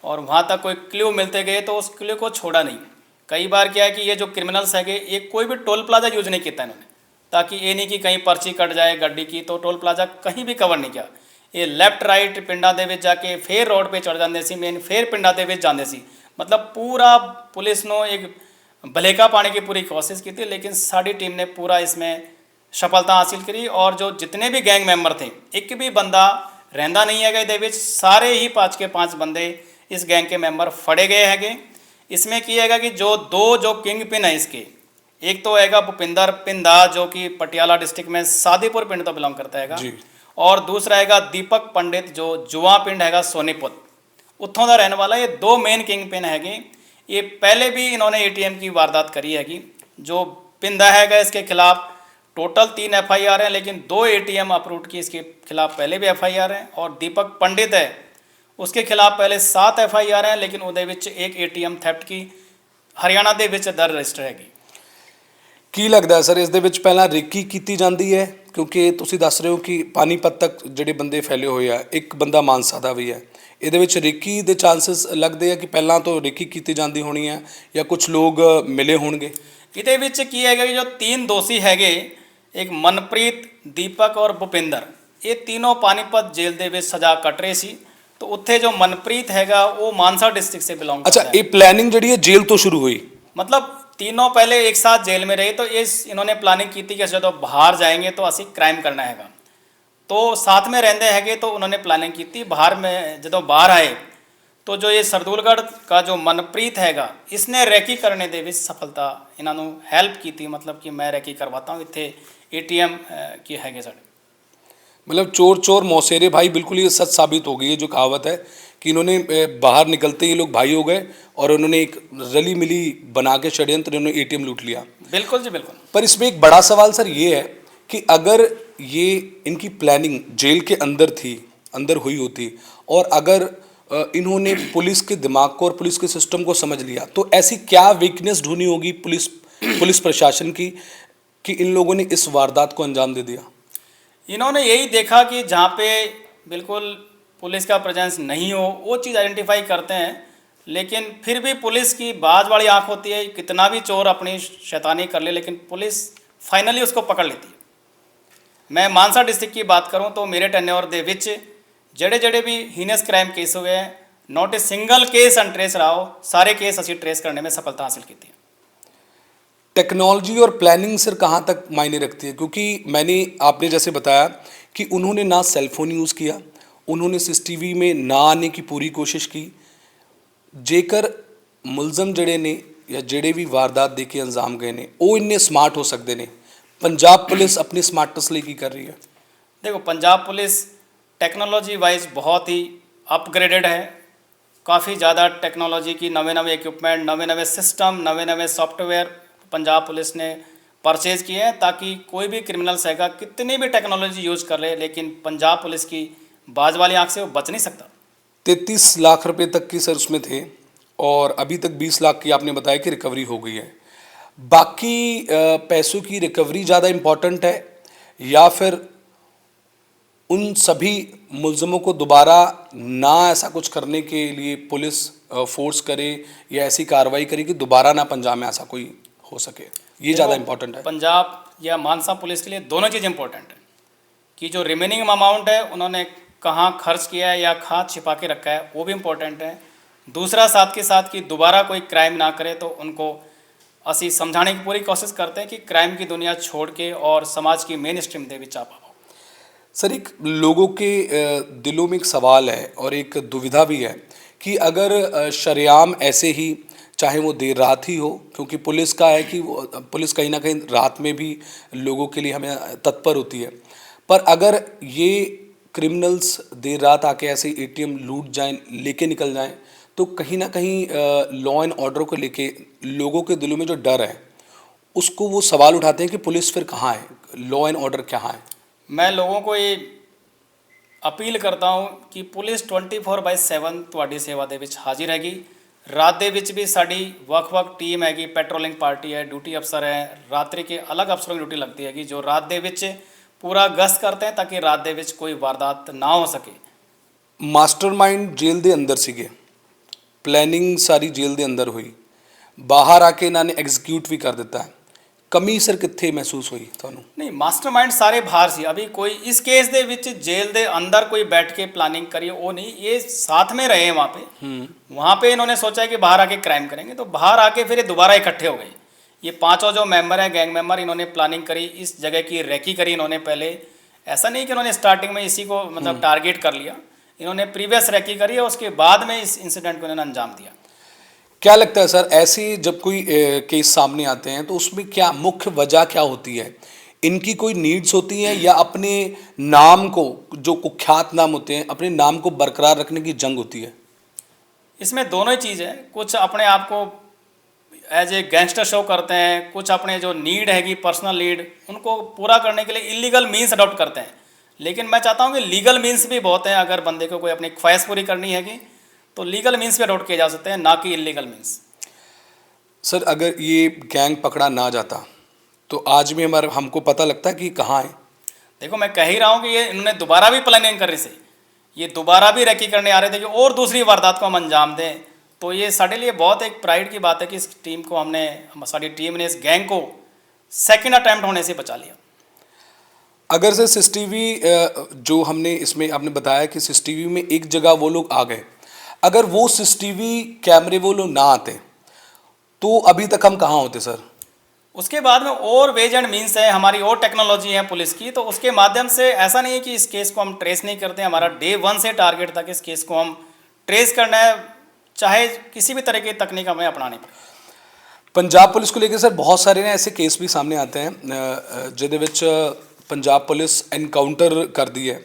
और वहाँ तक कोई क्ल्यू मिलते गए तो उस क्ल्यू को छोड़ा नहीं। कई बार क्या है कि ये जो क्रिमिनल्स हैगे, एक कोई भी टोल प्लाजा यूज नहीं किया इन्होंने, ताकि ये नहीं कि कहीं पर्ची कट जाए गड्डी की, तो टोल प्लाजा कहीं भी कवर नहीं किया। ये लैफ्ट राइट पिंडा दे विच जाके फिर रोड पे चढ़ जाते सी, मेन फिर पिंडा दे विच जाते सी। मतलब पूरा पुलिस ने एक भलेका पाने की पूरी कोशिश की थी, लेकिन साड़ी टीम ने पूरा इसमें सफलता हासिल करी। और जो जितने भी गैंग मैंबर थे, एक भी बंदा रहिंदा नहीं है ਇਹਦੇ ਵਿੱਚ, सारे ही 5 के 5 बंदे इस गैंग के मेंबर फड़े गए हैगे। इसमें की हैगा कि जो जो किंग पिन है इसके, एक तो हैगा भुपिंदर पिंदा जो कि पटियाला डिस्ट्रिक्ट में सादीपुर पिंड तो बिलोंग करता हैगा, और दूसरा हैगा दीपक पंडित जो जुआ पिंड हैगा सोनीपत, उत्थों का रहने वाला। ये 2 मेन किंग पिन हैगे। ये पहले भी इन्होंने ATM की वारदात करी हैगी। जो पिंदा हैगा इसके खिलाफ टोटल 3 FIR हैं, लेकिन 2 ATM अप्रूव की इसके खिलाफ पहले भी FIR हैं। और दीपक पंडित है उसके खिलाफ पहले 7 FIR हैं, लेकिन ਉਹਦੇ ਵਿੱਚ एक ATM थेफ्ट की हरियाणा ਦੇ ਵਿੱਚ दर्ज रजिस्टर हैगी। ਕੀ ਲੱਗਦਾ ਸਰ ਇਸ ਦੇ ਵਿੱਚ ਪਹਿਲਾਂ ਰੇਕੀ ਕੀਤੀ ਜਾਂਦੀ ਹੈ? ਕਿਉਂਕਿ ਤੁਸੀਂ ਦੱਸ ਰਹੇ ਹੋ ਕਿ ਪਾਨੀਪਤ ਤੱਕ ਜਿਹੜੇ ਬੰਦੇ ਫੈਲੇ ਹੋਏ ਆ, ਇੱਕ ਬੰਦਾ ਮਾਨਸਾ ਦਾ ਵੀ ਹੈ, ਇਹਦੇ ਵਿੱਚ ਰੇਕੀ ਦੇ ਚਾਂਸਸ ਲੱਗਦੇ ਆ ਕਿ ਪਹਿਲਾਂ ਤੋਂ ਰੇਕੀ ਕੀਤੀ ਜਾਂਦੀ ਹੋਣੀ ਹੈ ਜਾਂ ਕੁਝ ਲੋਕ ਮਿਲੇ ਹੋਣਗੇ? ਇਹਦੇ ਵਿੱਚ ਕੀ ਹੈਗਾ ਕਿ ਜੋ 3 ਦੋਸ਼ੀ ਹੈਗੇ, ਇੱਕ ਮਨਪ੍ਰੀਤ, ਦੀਪਕ ਔਰ ਭੁਪਿੰਦਰ, ਇਹ तीनों ਪਾਨੀਪਤ ਜੇਲ੍ਹ ਦੇ ਵਿੱਚ ਸਜ਼ਾ ਕੱਟ ਰਹੇ ਸੀ। तो उत्थे जो मनप्रीत हैगा वो मानसा डिस्ट्रिक्ट से बिलोंग करता है। अच्छा, ये प्लानिंग जड़ी है जेल तो शुरू हुई? मतलब तीनों पहले एक साथ जेल में रहे, तो इन्होंने प्लानिंग की थी कि जो बाहर जाएंगे तो असी क्राइम करना हैगा, तो साथ में रहते हैगे। तो उन्होंने प्लानिंग की थी बाहर में, जो बाहर आए तो जो ये सरदूलगढ़ का जो मनप्रीत हैगा, इसने रैकी करने दे विच सफलता इन्होंने हैल्प की थी। मतलब कि मैं रैकी करवाता हूँ, इतने ATM की हैगे साढ़े। मतलब चोर चोर मौसेरे भाई, बिल्कुल ये सच साबित हो गई है जो कहावत है कि इन्होंने बाहर निकलते ही लोग भाई हो गए और उन्होंने एक रली मिली बना के षड्यंत्र इन्होंने ATM लूट लिया। बिल्कुल जी बिल्कुल। पर इसमें एक बड़ा सवाल सर ये है कि अगर ये इनकी प्लानिंग जेल के अंदर थी, अंदर हुई होती, और अगर इन्होंने पुलिस के दिमाग को और पुलिस के सिस्टम को समझ लिया, तो ऐसी क्या वीकनेस ढूंढनी होगी पुलिस प्रशासन की कि इन लोगों ने इस वारदात को अंजाम दे दिया? इन्होंने यही देखा कि जहाँ पे बिल्कुल पुलिस का प्रेजेंस नहीं हो वो चीज़ आइडेंटिफाई करते हैं, लेकिन फिर भी पुलिस की बाज वाली आँख होती है। कितना भी चोर अपनी शैतानी कर ले, लेकिन पुलिस फाइनली उसको पकड़ लेती है। मैं मानसा डिस्ट्रिक्ट की बात करूँ तो मेरे टेन्योर दे विच जेड़े भी हीनस क्राइम केस हुए हैं, not a single case untraced रहा हो, सारे केस असी ट्रेस करने में सफलता हासिल की थी। टेक्नोलॉजी और प्लानिंग सर कहाँ तक मायने रखती है? क्योंकि आपने जैसे बताया कि उन्होंने ना सेलफोन यूज़ किया, उन्होंने CCTV में ना आने की पूरी कोशिश की। जेकर मुलजम जड़े ने ਜਾਂ ਜਿਹੜੇ ਵੀ ਵਾਰਦਾਤ ਦੇ ਕੇ ਅੰਜਾਮ ਗਏ ਨੇ ਉਹ ਇੰਨੇ ਸਮਾਰਟ ਹੋ ਸਕਦੇ ਨੇ, ਪੰਜਾਬ ਪੁਲਿਸ ਆਪਣੀ ਸਮਾਰਟਨੈਸ ਲਈ ਕੀ ਕਰ ਰਹੀ ਹੈ? देखो, पंजाब पुलिस टेक्नोलॉजी वाइज बहुत ही अपग्रेडेड है। काफ़ी ज़्यादा टेक्नोलॉजी की नवे नवे इक्विपमेंट, नवे नवे सिस्टम, नवे नवे सॉफ्टवेयर पंजाब पुलिस ने परचेज़ किए हैं, ताकि कोई भी क्रिमिनल्स हैगा कितनी भी टेक्नोलॉजी यूज़ कर ले, लेकिन पंजाब पुलिस की बाज वाली आँख से वो बच नहीं सकता। 33 लाख रुपए तक की सर उसमें थे और अभी तक 20 लाख की आपने बताया कि रिकवरी हो गई है। बाकी पैसों की रिकवरी ज़्यादा इम्पॉर्टेंट है या फिर उन सभी मुलजमों को दोबारा ना ऐसा कुछ करने के लिए पुलिस फोर्स करे या ऐसी कार्रवाई करे कि दोबारा ना पंजाब में ऐसा कोई हो सके, ये ज़्यादा इम्पोर्टेंट है? पंजाब या मानसा पुलिस के लिए दोनों चीज़ इंपॉर्टेंट है कि जो रिमेनिंग अमाउंट है उन्होंने कहाँ खर्च किया है या कहाँ छिपा के रखा है, वो भी इम्पोर्टेंट है। दूसरा साथ के साथ कि दोबारा कोई क्राइम ना करे, तो उनको असी समझाने की पूरी कोशिश करते हैं कि क्राइम की दुनिया छोड़ के और समाज की मेन स्ट्रीम दे विच आ पाओ। सर, एक लोगों के दिलों में एक सवाल है और एक दुविधा भी है कि अगर शरेआम ऐसे ही, चाहे वो देर रात ही हो, क्योंकि पुलिस का है कि पुलिस कहीं ना कहीं रात में भी लोगों के लिए हमें तत्पर होती है, पर अगर ये क्रिमिनल्स देर रात आके ऐसे एटीएम लूट जाएं, लेके निकल जाएं, तो कहीं ना कहीं लॉ एंड ऑर्डर को लेके लोगों के दिलों में जो डर है उसको वो सवाल उठाते हैं कि पुलिस फिर कहाँ है, लॉ एंड ऑर्डर कहाँ है? मैं लोगों को ये अपील करता हूँ कि पुलिस 24/7 ਤੁਹਾਡੀ ਸੇਵਾ ਦੇ ਵਿੱਚ ਹਾਜ਼ਰ ਹੈਗੀ। ਰਾਤ ਦੇ ਵਿੱਚ ਵੀ ਸਾਡੀ ਵੱਖ-ਵੱਖ ਟੀਮ ਹੈਗੀ, ਪੈਟਰੋਲਿੰਗ ਪਾर्टी है, ड्यूटी अफसर है, रात्रि के अलग अफसरों की ड्यूटी लगती हैगी जो रात ਦੇ ਵਿੱਚ पूरा गश्त करते हैं ताकि रात ਦੇ ਵਿੱਚ कोई वारदात ना हो सके। मास्टरमाइंड जेल ਦੇ ਅੰਦਰ ਸੀਗੇ, प्लैनिंग सारी जेल ਦੇ ਅੰਦਰ ਹੋਈ, ਬਾਹਰ ਆ ਕੇ ਇਹਨਾਂ ਨੇ ਐਗਜ਼ੀਕਿਊਟ ਵੀ ਕਰ ਦਿੱਤਾ ਹੈ। ਕਮੀ ਸਰ ਕਿੱਥੇ ਮਹਿਸੂਸ ਹੋਈ ਤੁਹਾਨੂੰ? नहीं, मास्टरमाइंड सारे बाहर सी। अभी कोई इस केस ਦੇ ਵਿੱਚ जेल ਦੇ अंदर कोई बैठ के प्लानिंग करिए वो नहीं, ये साथ में रहे वहाँ पे। वहाँ पे इन्होंने सोचा है कि बाहर आके क्राइम करेंगे, तो बाहर आके फिर ये दोबारा इकट्ठे हो गए। ये पांचों जो मेंबर हैं, गैंग मेंबर, इन्होंने प्लानिंग करी, इस जगह की रेकी करी इन्होंने पहले। ऐसा नहीं कि इन्होंने स्टार्टिंग में इसी को मतलब टारगेट कर लिया, इन्होंने प्रीवियस रेकी करी और उसके बाद में इस इंसिडेंट को इन्होंने अंजाम दिया। क्या लगता है सर, ऐसे जब कोई केस सामने आते हैं तो उसमें क्या मुख्य वजह क्या होती है? इनकी कोई नीड्स होती हैं या अपने नाम को, जो कुख्यात नाम होते हैं, अपने नाम को बरकरार रखने की जंग होती है? इसमें दोनों ही चीज़ है। कुछ अपने आप को एज ए गैंगस्टर शो करते हैं, कुछ अपने जो नीड हैगी, पर्सनल नीड, उनको पूरा करने के लिए इलीगल मीन्स अडॉप्ट करते हैं। लेकिन मैं चाहता हूँ कि लीगल मीन्स भी बहुत हैं। अगर बंदे को कोई अपनी ख्वाहिश पूरी करनी हैगी तो लीगल मीन्स भी अडॉप्ट किए जा सकते हैं, ना कि इलीगल मीन्स। सर, अगर ये गैंग पकड़ा ना जाता तो आज भी हमको पता लगता है कि कहाँ है? देखो, मैं कह ही रहा हूँ कि ये इन्होंने दोबारा भी प्लानिंग कर रही से, ये दोबारा भी रेकी करने आ रहे थे कि और दूसरी वारदात को हम अंजाम दें। तो ये साढ़े लिए बहुत एक प्राइड की बात है कि इस टीम को सारी टीम ने इस गैंग को सेकंड अटैम्प्ट होने से बचा लिया। अगर से सीसीटीवी जो हमने इसमें आपने बताया कि सीसीटीवी में एक जगह वो लोग आ गए, अगर वो सीसीटीवी कैमरे वो लोग ना आते तो अभी तक हम कहाँ होते सर? उसके बाद में और वेज एंड मीन्स है, हमारी और टेक्नोलॉजी है पुलिस की, तो उसके माध्यम से ऐसा नहीं है कि इस केस को हम ट्रेस नहीं करते। हमारा डे 1 से टारगेट था कि इस केस को हम ट्रेस करना है, चाहे किसी भी तरह की तकनीक हमें अपनानी पड़े। पंजाब पुलिस को लेकर सर बहुत सारे ना ऐसे केस भी सामने आते हैं ਜਿਹਦੇ ਵਿੱਚ पंजाब पुलिस एनकाउंटर करती है।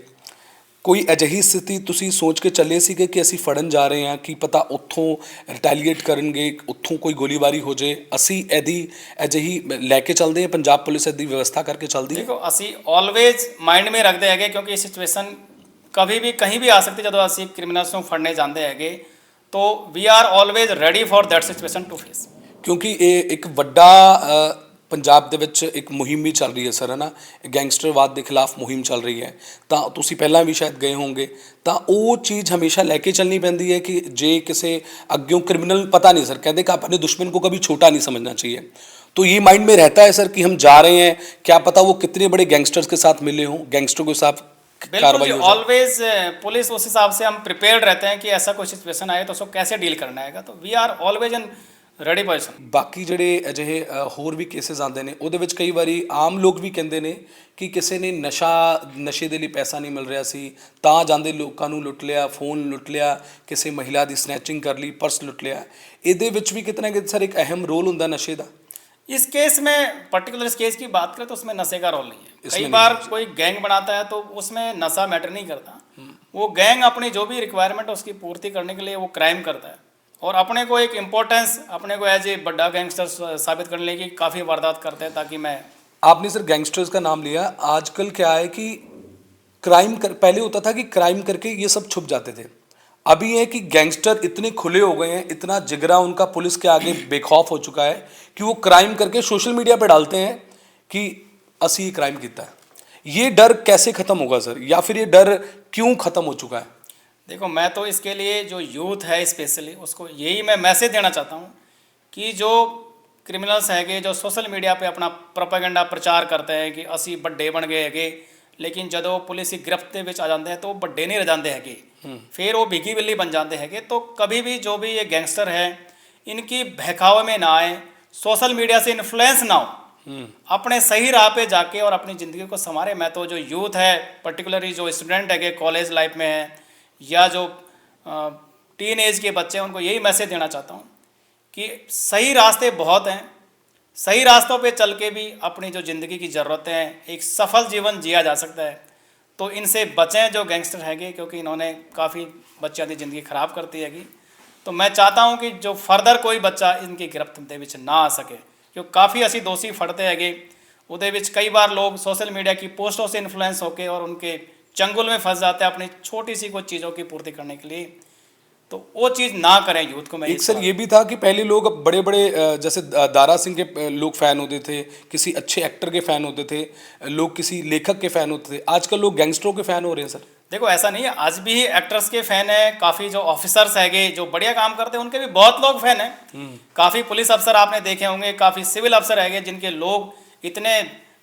ਕੋਈ ਅਜਿਹੀ ਸਥਿਤੀ ਤੁਸੀਂ ਸੋਚ ਕੇ ਚੱਲੇ ਸੀਗੇ ਕਿ ਅਸੀਂ ਫੜਨ ਜਾ ਰਹੇ ਹਾਂ, ਕਿ ਪਤਾ ਉੱਥੋਂ ਰਿਟੈਲੀਏਟ ਕਰਨਗੇ, ਉੱਥੋਂ ਕੋਈ ਗੋਲੀਬਾਰੀ ਹੋ ਜੇ, ਅਸੀਂ ਇਹਦੀ ਅਜਿਹੀ ਲੈ ਕੇ ਚੱਲਦੇ ਹਾਂ, ਪੰਜਾਬ ਪੁਲਿਸ ਇਹਦੀ ਵਿਵਸਥਾ ਕਰਕੇ ਚੱਲਦੀ ਹੈ? देखो, ਅਸੀਂ ਆਲਵੇਜ਼ ਮਾਈਂਡ में ਰੱਖਦੇ ਹੈਗੇ ਕਿਉਂਕਿ ਇਹ ਸਿਚੁਏਸ਼ਨ ਕभी भी कहीं भी आ सकती। ਜਦੋਂ ਅਸੀਂ ਕ੍ਰਿਮੀਨਲਸ ਨੂੰ ਫੜਨੇ ਜਾਂਦੇ ਹੈਗੇ तो we are always ready for that situation to face. ਕਿਉਂਕਿ ਇਹ ਇੱਕ ਵੱਡਾ ਪੰਜਾਬ ਦੇ ਵਿੱਚ ਇੱਕ ਮੁਹਿੰਮ ਵੀ ਚੱਲ ਰਹੀ ਹੈ ਸਰ, ਹੈ ਨਾ, ਗੈਂਗਸਟਰਵਾਦ ਦੇ ਖਿਲਾਫ ਮੁਹਿੰਮ ਚੱਲ ਰਹੀ ਹੈ। ਤਾਂ ਤੁਸੀਂ ਪਹਿਲਾਂ ਵੀ ਸ਼ਾਇਦ ਗਏ ਹੋਵੋਗੇ, ਤਾਂ ਉਹ ਚੀਜ਼ ਹਮੇਸ਼ਾ ਲੈ ਕੇ ਚੱਲਣੀ ਪੈਂਦੀ ਹੈ ਕਿ ਜੇ ਕਿਸੇ ਅੱਗਿਓਂ क्रिमिनल, पता नहीं सर, कहते कि अपने दुश्मन को कभी छोटा नहीं समझना चाहिए, तो ये माइंड में रहता है सर कि हम जा रहे हैं, क्या पता वो कितने बड़े गैंगस्टर्स के साथ मिले हों, गैंगस्टरों के साथ कार्रवाई हो जाए। ऑलवेज पुलिस उस हिसाब से हम प्रिपेयर्ड रहते हैं कि ऐसा कोई सिचुएशन आए तो उसको कैसे डील करना है। तो we are always in ready position. ਬਾਕੀ ਜਿਹੜੇ ਅਜਿਹੇ ਹੋਰ ਵੀ ਕੇਸਿਸ ਆਉਂਦੇ ਨੇ ਉਹਦੇ ਵਿੱਚ ਕਈ ਵਾਰੀ ਆਮ ਲੋਕ ਵੀ ਕਹਿੰਦੇ ਨੇ ਕਿ ਕਿਸੇ ਨੇ ਨਸ਼ੇ ਦੇ ਲਈ ਪੈਸਾ ਨਹੀਂ ਮਿਲ ਰਿਹਾ ਸੀ ਤਾਂ ਜਾਂਦੇ ਲੋਕਾਂ ਨੂੰ ਲੁੱਟ ਲਿਆ, ਫੋਨ ਲੁੱਟ ਲਿਆ, ਕਿਸੇ ਮਹਿਲਾ ਦੀ ਸਨੈਚਿੰਗ ਕਰ ਲਈ, ਪਰਸ ਲੁੱਟ ਲਿਆ। ਇਹਦੇ ਵਿੱਚ ਵੀ कितना कितना सर एक अहम रोल ਹੁੰਦਾ नशे ਦਾ। इस केस में पर्टिकुलर इस केस की बात करें तो उसमें नशे का रोल नहीं है। इसमें कई नहीं बार है। कोई गैंग बनाता है तो उसमें नशा मैटर नहीं करता। वो गैंग अपनी जो भी रिक्वायरमेंट है उसकी पूर्ति करने के लिए वो क्राइम करता है और अपने को एक इम्पोर्टेंस, अपने को एज ए बड़ा गैंगस्टर साबित करने की काफ़ी वारदात करते हैं ताकि मैं। आपने सर गैंगस्टर्स का नाम लिया। आजकल क्या है कि पहले होता था कि क्राइम करके ये सब छुप जाते थे। अभी है कि गैंगस्टर इतने खुले हो गए हैं, इतना जिगरा उनका पुलिस के आगे बेखौफ हो चुका है कि वो क्राइम करके सोशल मीडिया पे डालते हैं कि असी ये क्राइम किया है। ये डर कैसे ख़त्म होगा सर, या फिर ये डर क्यों ख़त्म हो चुका है? देखो, मैं तो इसके लिए जो यूथ है स्पेशली उसको यही मैं मैसेज देना चाहता हूँ कि जो क्रिमिनल्स हैगे जो सोशल मीडिया पे अपना प्रोपेगेंडा प्रचार करते हैं कि असी बड्डे बन गए हैगे, लेकिन ਜਦੋਂ पुलिस की गिरफ्त ਵਿੱਚ आ जाते हैं तो ਵੱਡੇ नहीं रह जाते हैगे, फिर वो भीगी बिल्ली बन जाते हैगे। तो कभी भी जो भी ये गैंगस्टर है इनकी बहकावे में ना आए, सोशल मीडिया से इन्फ्लुएंस ना हो, अपने सही राह पे जाके और अपनी ज़िंदगी को संवारे। मैं तो जो यूथ है पर्टिकुलरली जो स्टूडेंट है कॉलेज लाइफ में है या जो टीन एज के बच्चे हैं उनको यही मैसेज देना चाहता हूँ कि सही रास्ते बहुत हैं, सही रास्तों पे चल के भी अपनी जो ज़िंदगी की ज़रूरतें हैं एक सफल जीवन जिया जा सकता है। तो इनसे बचें जो गैंगस्टर हैगे, क्योंकि इन्होंने काफ़ी बच्चों की ज़िंदगी ख़राब करती हैगी। तो मैं चाहता हूँ कि जो फर्दर कोई बच्चा इनकी गिरफ्त ਦੇ ਵਿੱਚ ना आ सके, क्योंकि काफ़ी ਅਸੀਂ दोषी फड़ते हैगे। ਉਹਦੇ ਵਿੱਚ कई बार लोग सोशल मीडिया की पोस्टों से इन्फ्लुएंस होकर और उनके चंगुल में फंस जाते हैं अपनी छोटी सी कुछ चीज़ों की पूर्ति करने के लिए। तो वो चीज़ ना करें यूथ को। मैं एक सर ये भी था कि पहले लोग बड़े बड़े जैसे दारा सिंह के लोग फ़ैन होते थे, किसी अच्छे एक्टर के फ़ैन होते थे, लोग किसी लेखक के फ़ैन होते थे। आजकल लोग गैंगस्टरों के फ़ैन हो रहे हैं सर। देखो, ऐसा नहीं है, आज भी एक्टर्स के फ़ैन हैं, काफ़ी जो ऑफिसर्स हैगे जो बढ़िया काम करते हैं उनके भी बहुत लोग फ़ैन हैं। काफ़ी पुलिस अफसर आपने देखे होंगे, काफ़ी सिविल अफसर हैगे जिनके लोग इतने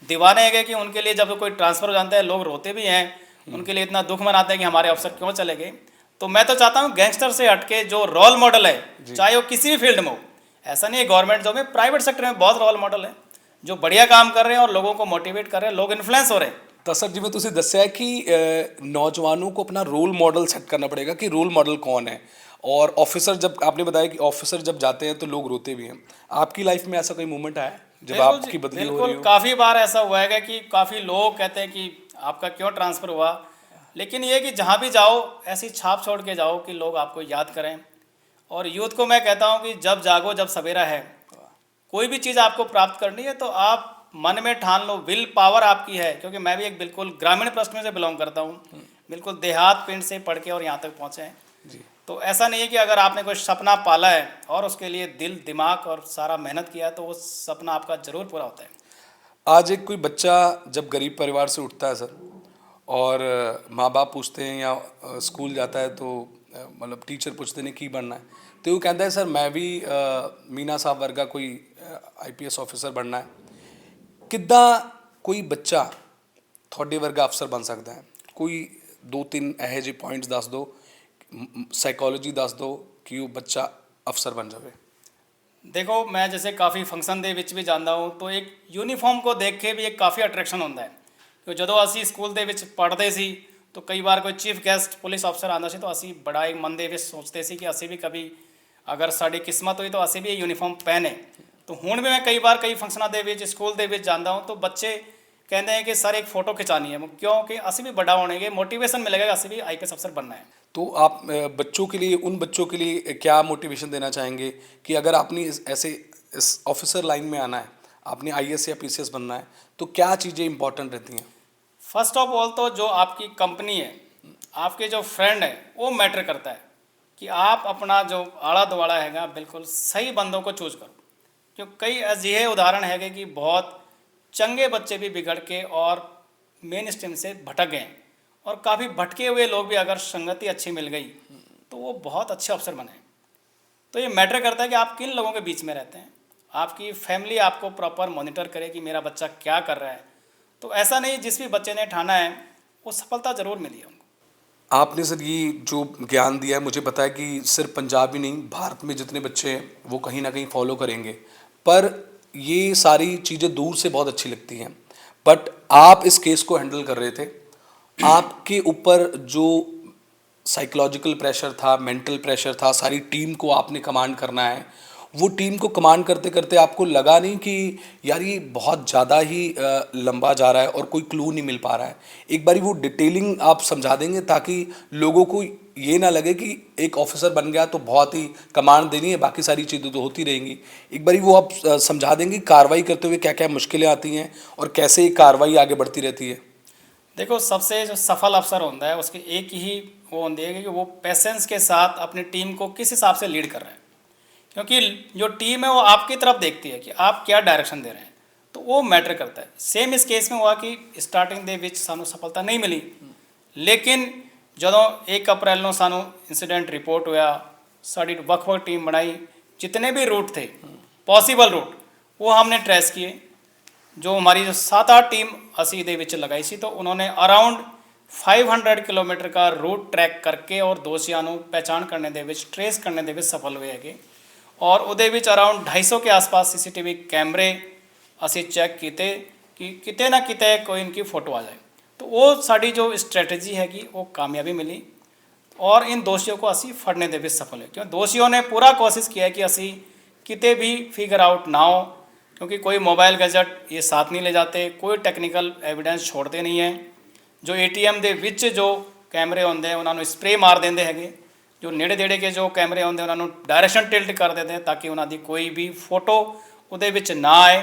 दीवाने हैगे कि उनके लिए जब कोई ट्रांसफ़र हो जाता है लोग रोते भी हैं, उनके लिए इतना दुख मनाते हैं कि हमारे अफसर क्यों चले गए। तो मैं तो चाहता हूँ गैंगस्टर से हटके जो रोल मॉडल है, चाहे वो किसी भी फील्ड में हो, ऐसा नहीं है गवर्नमेंट जॉब में, प्राइवेट सेक्टर में बहुत रोल मॉडल है जो बढ़िया काम कर रहे हैं और लोगों को मोटिवेट कर रहे हैं, लोग इन्फ्लुएंस हो रहे हैं। तो सर जिवें तुसीं दस्सिया है कि नौजवानों को अपना रोल मॉडल सेट करना पड़ेगा कि रोल मॉडल कौन है, और ऑफिसर जब आपने बताया कि ऑफिसर जब जाते हैं तो लोग रोते भी हैं। आपकी लाइफ में ऐसा कोई मोमेंट आया है जब आपकी बदली हो रही हो? काफ़ी बार ऐसा हुआ है कि काफ़ी लोग कहते हैं कि आपका क्यों ट्रांसफ़र हुआ, लेकिन ये कि जहाँ भी जाओ ऐसी छाप छोड़ के जाओ कि लोग आपको याद करें। और यूथ को मैं कहता हूँ कि जब जागो जब सवेरा है, कोई भी चीज़ आपको प्राप्त करनी है तो आप मन में ठान लो, विल पावर आपकी है। क्योंकि मैं भी एक बिल्कुल ग्रामीण पृष्ठभूमि से बिलोंग करता हूँ, बिल्कुल देहात पिंड से पढ़ के और यहाँ तक पहुँचे हैं। तो ऐसा नहीं है कि अगर आपने कोई सपना पाला है और उसके लिए दिल दिमाग और सारा मेहनत किया है तो वो सपना आपका ज़रूर पूरा होता है। आज एक कोई बच्चा जब गरीब परिवार से उठता है सर, और माँ बाप पूछते हैं या स्कूल जाता है तो मतलब टीचर पूछते हैं की बनना है, तो वो कहता है सर मैं भी मीना साहब वर्गा कोई IPS ऑफिसर बनना है। किद्दां कोई बच्चा थोड़े वर्गा अफसर बन सकता है? कोई 2-3 ਇਹੋ ਜਿਹੇ पॉइंट्स दस दो, साइकोलॉजी दस दो कि वो बच्चा अफसर बन जाए। देखो, मैं जैसे काफ़ी फंक्शन ਦੇ ਵਿੱਚ भी ਜਾਂਦਾ हूँ तो एक यूनीफॉर्म को देख के भी एक काफ़ी अट्रैक्शन ਹੁੰਦਾ है। ਕਿ ਜਦੋਂ ਅਸੀਂ ਸਕੂਲ ਦੇ ਵਿੱਚ ਪੜ੍ਹਦੇ ਸੀ तो कई बार कोई चीफ गेस्ट पुलिस अफसर आਉਂਦਾ ਸੀ तो ਅਸੀਂ ਬੜਾ ਹੀ ਮਨ ਦੇ ਵਿੱਚ ਸੋਚਦੇ ਸੀ ਕਿ ਅਸੀਂ ਵੀ ਕभी अगर ਸਾਡੀ किस्मत ਹੋਈ तो ਅਸੀਂ भी ਇਹ यूनीफॉर्म पहने। तो ਹੁਣ भी मैं कई बार कई फंक्शनों ਦੇ ਵਿੱਚ ਸਕੂਲ ਦੇ ਵਿੱਚ ਜਾਂਦਾ हूँ तो बच्चे कहते हैं कि सर एक फ़ोटो खिंचानी है, क्योंकि ਅਸੀਂ भी बड़ा होने के मोटिवेशन मिलेगा कि ਅਸੀਂ भी IPS अफसर बनना है। तो आप बच्चों के लिए, उन बच्चों के लिए क्या मोटिवेशन देना चाहेंगे कि अगर आपने ऐसे इस ऑफिसर लाइन में आना है, आपने IAS या PCS बनना है, तो क्या चीज़ें इंपॉर्टेंट रहती हैं? फर्स्ट ऑफ ऑल तो जो आपकी कंपनी है, आपके जो फ्रेंड है वो मैटर करता है कि आप अपना जो आड़ा दुआड़ा हैगा बिल्कुल सही बंदों को चूज करो। क्यों कई अजिहे उदाहरण हैगे कि बहुत चंगे बच्चे भी बिगड़ के और मेन स्ट्रीम से भटक गए, और काफ़ी भटके हुए लोग भी अगर संगति अच्छी मिल गई तो वो बहुत अच्छे अफसर बने। तो ये मैटर करता है कि आप किन लोगों के बीच में रहते हैं, आपकी फैमिली आपको प्रॉपर मॉनिटर करे कि मेरा बच्चा क्या कर रहा है। तो ऐसा नहीं जिस भी बच्चे ने ठाना है वो सफलता ज़रूर मिली है उनको। आपने सर ये जो ज्ञान दिया है, मुझे पता है कि सिर्फ पंजाब ही नहीं, भारत में जितने बच्चे हैं वो कहीं ना कहीं फॉलो करेंगे। पर ये सारी चीज़ें दूर से बहुत अच्छी लगती हैं, बट आप इस केस को हैंडल कर रहे थे। आपके ऊपर जो साइकोलॉजिकल प्रेशर था, मेंटल प्रेशर था, सारी टीम को आपने कमांड करना है, वो टीम को कमांड करते करते आपको लगा नहीं कि यार ये बहुत ज़्यादा ही लंबा जा रहा है और कोई क्लू नहीं मिल पा रहा है? एक बारी वो डिटेलिंग आप समझा देंगे ताकि लोगों को ये ना लगे कि एक ऑफिसर बन गया तो बहुत ही कमांड देनी है, बाकी सारी चीज़ें तो होती रहेंगी। एक बारी वो आप समझा देंगे कार्रवाई करते हुए क्या क्या मुश्किलें आती हैं और कैसे ये कार्रवाई आगे बढ़ती रहती है? देखो, सबसे जो सफल अफसर होता है उसकी एक ही वो होती है कि वो पेशेंस के साथ अपनी टीम को किस हिसाब से लीड कर रहे हैं। क्योंकि जो टीम है वो आपकी तरफ देखती है कि आप क्या डायरेक्शन दे रहे हैं, तो वो मैटर करता है। सेम इस केस में हुआ कि स्टार्टिंग ਦੇ ਵਿੱਚ ਸਾਨੂੰ ਸਫਲਤਾ ਨਹੀਂ ਮਿਲੀ, ਲੇਕਿਨ ਜਦੋਂ 1 ਅਪ੍ਰੈਲ ਨੂੰ ਸਾਨੂੰ इंसिडेंट रिपोर्ट होया, साड़ी ਵੱਖ-ਵੱਖ टीम बनाई, जितने भी रूट थे पॉसिबल रूट वो हमने ट्रेस किए। जो हमारी जो 7-8 टीम असी दे विच लगाई सी, तो उन्होंने अराउंड 500 किलोमीटर का रूट ट्रैक करके और दोषियों ਨੂੰ पहचान करने ਦੇ ਵਿੱਚ ट्रेस करने ਦੇ ਵਿੱਚ सफल ਹੋਏ ਹੈਗੇ। और ਉਹਦੇ ਵਿੱਚ ਅਰਾਊਂਡ 250 के आसपास सीसीटीवी कैमरे ਅਸੀਂ चेक ਕੀਤੇ कि किते ना किते कोई इनकी फ़ोटो आ जाए। तो वो साड़ी जो स्ट्रैटेजी हैगी वो कामयाबी मिली और इन दोषियों को असी फड़ने दे विच सफल है। क्यों दोषियों ने पूरा कोशिश किया कि असी किते भी फिगर आउट ना हो, क्योंकि कोई मोबाइल गैजेट ये साथ नहीं ले जाते, कोई टेक्निकल एविडेंस छोड़ते नहीं है। जो ATM ਦੇ ਵਿੱਚ जो कैमरे होंगे उन्होंने स्प्रे मार देंगे हैगे, जो नेड़े देड़े के जो कैमरे होंगे उन्होंने डायरेक्शन टिल्ट कर देते हैं ताकि उन्होंने कोई भी फोटो उहदे विच ना आए।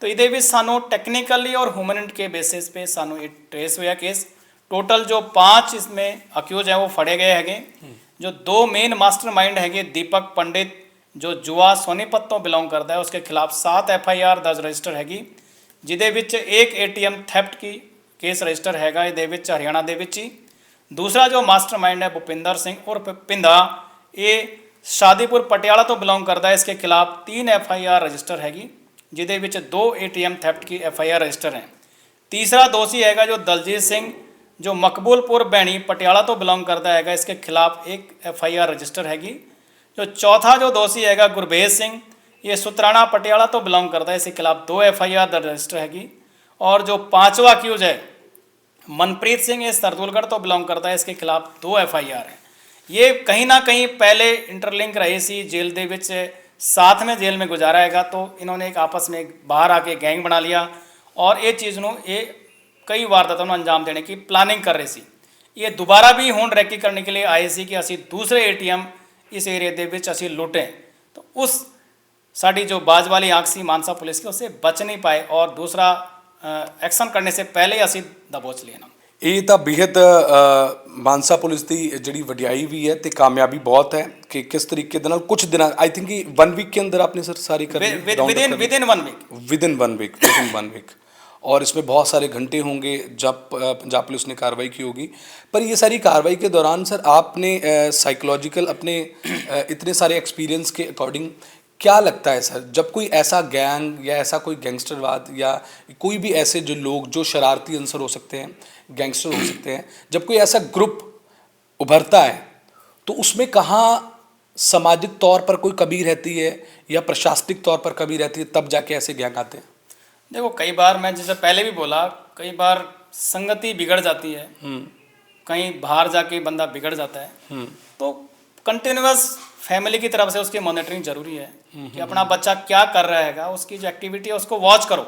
तो ये भी सानू टेक्निकली और ह्यूमनिट के बेसिस पे सानू ये ट्रेस हुआ केस। टोटल जो 5 इसमें अक्यूज हैं वो फड़े गए हैगे। जो 2 मेन मास्टरमाइंड हैगे, दीपक पंडित जो जुआ सोनीपत तो बिलोंग करता है, उसके खिलाफ 7 FIR दर्ज रजिस्टर हैगी, जिदे विच एक ATM थैफ्ट की केस रजिस्टर हैगा इहदे विच हरियाणा दे विच ही। दूसरा जो मास्टरमाइंड है भुपिंदर सिंह उर्फ पिंदा, ये शादीपुर पटियाला तो बिलोंग करता है, इसके खिलाफ 3 FIR रजिस्टर हैगी, जिदे विच 2 ATM थैफ्ट की FIR रजिस्टर हैं। तीसरा दोषी हैगा जो दलजीत सिंह जो मकबूलपुर भैणी पटियाला तो बिलोंग करता हैगा, इसके खिलाफ 1 FIR रजिस्टर हैगी। जो चौथा जो दोषी हैगा गुरभेज सिंह, ये सुतराना पटियाला तो बिलोंग करता है, इसके खिलाफ 2 FIR दर्ज रजिस्टर हैगी। और जो 5वां अक्यूज है मनप्रीत सिंह, ये सरदुलगढ़ तो बिलोंग करता है, इसके खिलाफ 2 FIR हैं। ये कहीं ना कहीं पहले इंटरलिंक रहे सी, जेल दे विच साथ में जेल में गुजारा हैगा, तो इन्होंने एक आपस में बाहर आके गैंग बना लिया और ये चीज़ ਨੂੰ ये कई वारदातों ਨੂੰ अंजाम देने की प्लानिंग कर रहे सी। ये दोबारा भी हुण रैकी करने के लिए आए सी कि असी दूसरे ATM इस एरिए दे विच असी लुटें, तो उस साड़ी जो बाज वाली आँख सी मानसा पुलिस की, उससे बच नहीं पाए और दूसरा एक्शन करने से पहले ही असी दबोच लिए ना। ਇਹ ਤਾਂ ਬੇहद ਮਾਨਸਾ ਪੁਲਿਸ ਦੀ ਜਿਹੜੀ ਵਡਿਆਈ ਵੀ ਹੈ ਤੇ ਕਾਮਯਾਬੀ ਬਹੁਤ ਹੈ ਕਿ ਕਿਸ ਤਰੀਕੇ ਦੇ ਨਾਲ ਕੁਝ ਦਿਨਾਂ, आई थिंक 1 वीक के अंदर आपने सर सारी कर ली within 1 week within one week और इसमें बहुत सारे घंटे होंगे जब पंजाब पुलिस ने कार्रवाई की होगी। पर ये सारी कार्रवाई के दौरान सर आपने साइकोलॉजिकल अपने इतने सारे एक्सपीरियंस के अकॉर्डिंग क्या लगता है सर, जब कोई ऐसा गैंग या ऐसा कोई गैंगस्टरवाद या कोई भी ऐसे जो लोग जो शरारती अंसर हो सकते हैं, गैंगस्टर हो सकते हैं, जब कोई ऐसा ग्रुप उभरता है तो उसमें कहाँ सामाजिक तौर पर कोई कमी रहती है या प्रशासनिक तौर पर कमी रहती है, तब जाके ऐसे गैंग आते हैं? देखो, कई बार मैं जैसे पहले भी बोला, कई बार संगति बिगड़ जाती है, कहीं बाहर जाके बंदा बिगड़ जाता है, तो कंटिन्यूअस फैमिली की तरफ से उसकी मॉनिटरिंग जरूरी है कि अपना बच्चा क्या कर रहा है, उसकी जो एक्टिविटी है उसको वॉच करो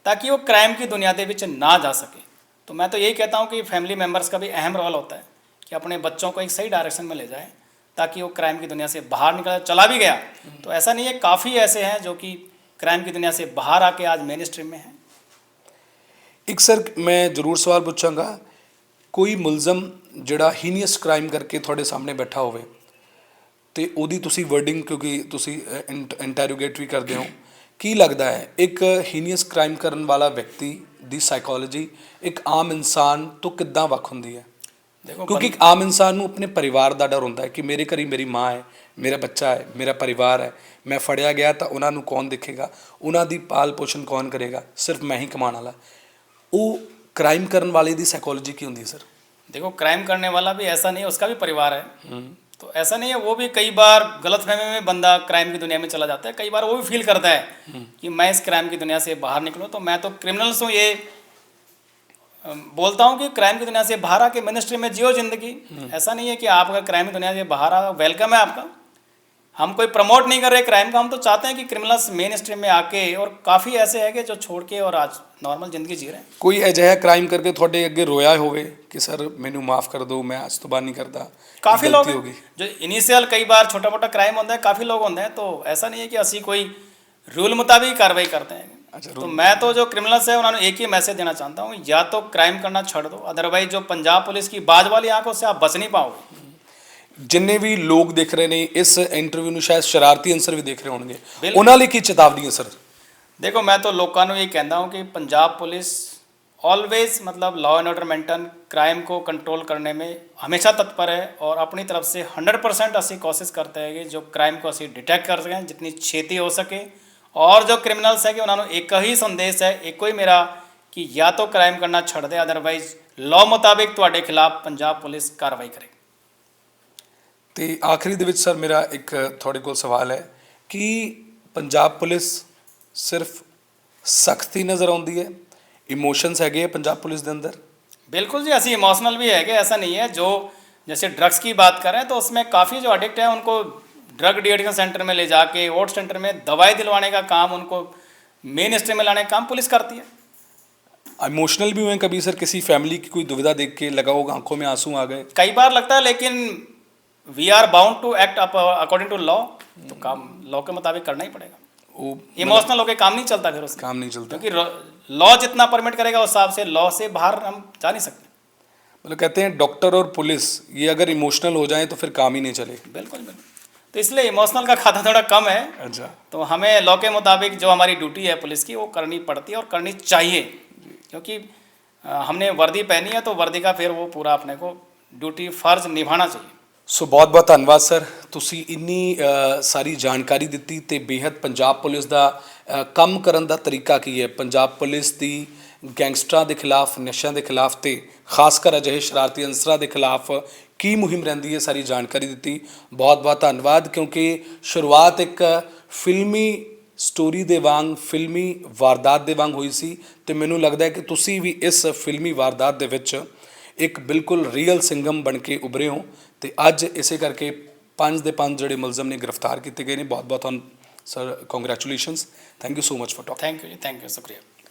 ताकि वो क्राइम की दुनिया के विच ना जा सके। तो मैं तो यही कहता हूँ कि फैमिली मेम्बर्स का भी अहम रोल होता है कि अपने बच्चों को एक सही डायरेक्शन में ले जाए ताकि वो क्राइम की दुनिया से बाहर निकल, चला भी गया तो ऐसा नहीं है, काफ़ी ऐसे हैं जो कि क्राइम की दुनिया से बाहर आके आज मेन स्ट्रीम में हैं। एक सर मैं जरूर सवाल पूछांगा, कोई मुलजम ਜਿਹੜਾ ਹੀਨੀਅਸ ਕ੍ਰਾਈਮ ਕਰਕੇ ਤੁਹਾਡੇ ਸਾਹਮਣੇ ਬੈਠਾ ਹੋਵੇ ਤੇ ਉਹਦੀ ਤੁਸੀਂ ਵਰਡਿੰਗ, ਕਿਉਂਕਿ ਤੁਸੀਂ ਇੰਟਰੋਗੇਟ ਵੀ ਕਰਦੇ ਹੋ, ਕੀ ਲੱਗਦਾ ਹੈ ਇੱਕ ਹੀਨੀਅਸ ਕ੍ਰਾਈਮ ਕਰਨ ਵਾਲਾ ਵਿਅਕਤੀ ਦੀ ਸਾਈਕੋਲੋਜੀ ਇੱਕ ਆਮ ਇਨਸਾਨ ਤੋਂ ਕਿੱਦਾਂ ਵੱਖ ਹੁੰਦੀ ਹੈ? ਕਿਉਂਕਿ ਇੱਕ ਆਮ ਇਨਸਾਨ ਨੂੰ ਆਪਣੇ ਪਰਿਵਾਰ ਦਾ ਡਰ ਹੁੰਦਾ ਹੈ ਕਿ ਮੇਰੇ ਘਰ ਮੇਰੀ ਮਾਂ ਹੈ, ਮੇਰਾ ਬੱਚਾ ਹੈ, ਮੇਰਾ ਪਰਿਵਾਰ ਹੈ, ਮੈਂ ਫੜਿਆ ਗਿਆ ਤਾਂ ਉਹਨਾਂ ਨੂੰ ਕੌਣ ਦੇਖੇਗਾ, ਉਹਨਾਂ ਦੀ ਪਾਲ ਪੋਸ਼ਣ ਕੌਣ ਕਰੇਗਾ, ਸਿਰਫ ਮੈਂ ਹੀ ਕਮਾਉਣ ਵਾਲਾ। ਉਹ ਕ੍ਰਾਈਮ ਕਰਨ ਵਾਲੇ ਦੀ ਸਾਈਕੋਲੋਜੀ ਕੀ ਹੁੰਦੀ ਹੈ ਸਰ? देखो क्राइम करने वाला भी ऐसा नहीं है, उसका भी परिवार है, तो ऐसा नहीं है, वो भी कई बार गलतफहमी में बंदा क्राइम की दुनिया में चला जाता है, कई बार वो भी फील करता है कि मैं इस क्राइम की दुनिया से बाहर निकलूं। तो मैं तो क्रिमिनल्स हूँ, ये बोलता हूँ कि क्राइम की दुनिया से बाहर आके मिनिस्ट्री में जियो जिंदगी। ऐसा नहीं है कि आप अगर क्राइम की दुनिया से बाहर आ, वेलकम है आपका। हम कोई प्रमोट नहीं कर रहे क्राइम का, हम तो चाहते हैं कि क्रिमिनल्स मेन स्ट्रीम में आके, और काफ़ी ऐसे है कि जो छोड़ के और आज नॉर्मल ਜ਼ਿੰਦਗੀ जी रहे हैं। ਕੋਈ ਅਜਿਹਾ ਕ੍ਰਾਈਮ ਕਰਕੇ ਤੁਹਾਡੇ ਅੱਗੇ ਰੋਇਆ ਹੋਵੇ ਕਿ ਸਰ ਮੈਨੂੰ ਮਾਫ ਕਰ ਦਿਓ, ਮੈਂ ਅੱਜ ਤੋਂ ਬਾਅਦ नहीं करता, काफ़ी लोग गलती हैं हो गई। जो इनिशियल कई बार छोटा मोटा क्राइम होता है, काफ़ी लोग होते हैं, तो ऐसा नहीं है कि ਅਸੀਂ कोई रूल मुताबिक कार्रवाई करते हैं। अच्छा, तो मैं तो जो क्रिमिनल्स है उन्होंने एक ही मैसेज देना चाहता हूँ, या तो क्राइम करना छोड़ दो, अदरवाइज जो पंजाब पुलिस की बाज वाली आंखों से आप बच नहीं पाओगे। ਜਿੰਨੇ ਵੀ ਲੋਕ ਦੇਖ ਰਹੇ ਨੇ ਇਸ ਇੰਟਰਵਿਊ ਨੂੰ, ਸ਼ਾਇਦ ਸ਼ਰਾਰਤੀ ਅੰਸਰ ਵੀ ਦੇਖ ਰਹੇ ਹੋਣਗੇ, ਬਿਲਕੁਲ। ਉਹਨਾਂ ਲਈ ਕੀ ਚੇਤਾਵਨੀ ਹੈ ਸਰ? देखो मैं तो लोगों को ये कहता हूँ कि पंजाब पुलिस ऑलवेज मतलब law and order maintain, crime को कंट्रोल करने में हमेशा तत्पर है, और अपनी तरफ से 100% असी कोशिश करते हैं कि जो क्राइम को असी डिटेक्ट कर सकें जितनी छेती हो सके। और जो क्रिमिनल्स है कि उन्होंने एक ही संदेश है, एक ही मेरा, कि या तो क्राइम करना छोड़ दे, अदरवाइज लॉ मुताबिक ਤੁਹਾਡੇ खिलाफ पंजाब पुलिस कार्रवाई करे। ਤੇ ਆਖਰੀ ਦੇ ਵਿੱਚ ਸਰ ਮੇਰਾ ਇੱਕ ਤੁਹਾਡੇ ਕੋਲ ਸਵਾਲ ਹੈ ਕਿ ਪੰਜਾਬ ਪੁਲਿਸ ਸਿਰਫ ਸਖਤੀ ਨਜ਼ਰ ਆਉਂਦੀ ਹੈ, ਇਮੋਸ਼ਨਸ ਹੈਗੇ ਆ ਪੰਜਾਬ ਪੁਲਿਸ ਦੇ ਅੰਦਰ? बिल्कुल जी, असी इमोशनल भी है कि ऐसा नहीं है। जो जैसे ड्रग्स की बात करें तो उसमें काफ़ी जो एडिक्ट हैं उनको ड्रग डिएडिक्शन सेंटर में ले जाके, ओट सेंटर में दवाई दिलवाने का काम, उनको मेन स्ट्रीम में लाने का काम पुलिस करती है। इमोशनल भी हुए कभी सर? किसी फैमिली की कोई दुविधा देख के लगा होगा आंखों में आंसू आ गए? कई बार लगता है, लेकिन we are bound to act according to law, तो काम लॉ के मुताबिक करना ही पड़ेगा। वो इमोशनल होकर काम नहीं चलता फिर उसका, काम नहीं चलता, क्योंकि लॉ जितना परमिट करेगा उस हिसाब से, लॉ से बाहर हम जा नहीं सकते। मतलब कहते हैं डॉक्टर और पुलिस ये अगर इमोशनल हो जाए तो फिर काम ही नहीं चले। बिल्कुल बिल्कुल, तो इसलिए इमोशनल का खाता थोड़ा कम है। अच्छा, तो हमें लॉ के मुताबिक जो हमारी ड्यूटी है पुलिस की, वो करनी पड़ती है और करनी चाहिए, क्योंकि हमने वर्दी पहनी है तो वर्दी का फिर वो पूरा अपने को ड्यूटी फर्ज निभाना चाहिए। ਸੋ ਬਹੁਤ ਬਹੁਤ ਧੰਨਵਾਦ ਸਰ, ਤੁਸੀਂ ਇੰਨੀ ਸਾਰੀ ਜਾਣਕਾਰੀ ਦਿੱਤੀ ਤੇ ਬੇਹੱਦ ਪੰਜਾਬ ਪੁਲਿਸ ਦਾ ਕੰਮ ਕਰਨ ਦਾ ਤਰੀਕਾ ਕੀ ਹੈ, ਪੰਜਾਬ ਪੁਲਿਸ ਦੀ ਗੈਂਗਸਟਰਾਂ ਦੇ ਖਿਲਾਫ, ਨਸ਼ਿਆਂ ਦੇ ਖਿਲਾਫ ਤੇ ਖਾਸ ਕਰ ਅਜਿਹੇ ਸ਼ਰਾਰਤੀ ਅਨਸਰਾਂ ਦੇ ਖਿਲਾਫ ਕੀ ਮੁਹਿੰਮ ਰਹਿੰਦੀ ਹੈ, ਸਾਰੀ ਜਾਣਕਾਰੀ ਦਿੱਤੀ। ਬਹੁਤ ਬਹੁਤ ਧੰਨਵਾਦ, ਕਿਉਂਕਿ ਸ਼ੁਰੂਆਤ ਇੱਕ ਫਿਲਮੀ ਸਟੋਰੀ ਦੇ ਵਾਂਗ, ਫਿਲਮੀ ਵਾਰਦਾਤ ਦੇ ਵਾਂਗ ਹੋਈ ਸੀ ਤੇ ਮੈਨੂੰ ਲੱਗਦਾ ਹੈ ਕਿ ਤੁਸੀਂ ਵੀ ਇਸ ਫਿਲਮੀ ਵਾਰਦਾਤ ਦੇ ਵਿੱਚ ਇੱਕ ਬਿਲਕੁਲ ਰੀਅਲ ਸਿੰਗਮ ਬਣ ਕੇ ਉਭਰੇ ਹੋ ਤੇ ਅੱਜ ਇਸੇ ਕਰਕੇ 5 ਦੇ 5 ਜਿਹੜੇ ਮੁਲਜ਼ਮ ਨੇ ਗ੍ਰਿਫਤਾਰ ਕੀਤੇ ਗਏ ਨੇ। ਬਹੁਤ ਬਹੁਤ ਤੁਹਾਨੂੰ sir congratulations, thank you so much for talking. Thank you ji, thank you, शुक्रिया।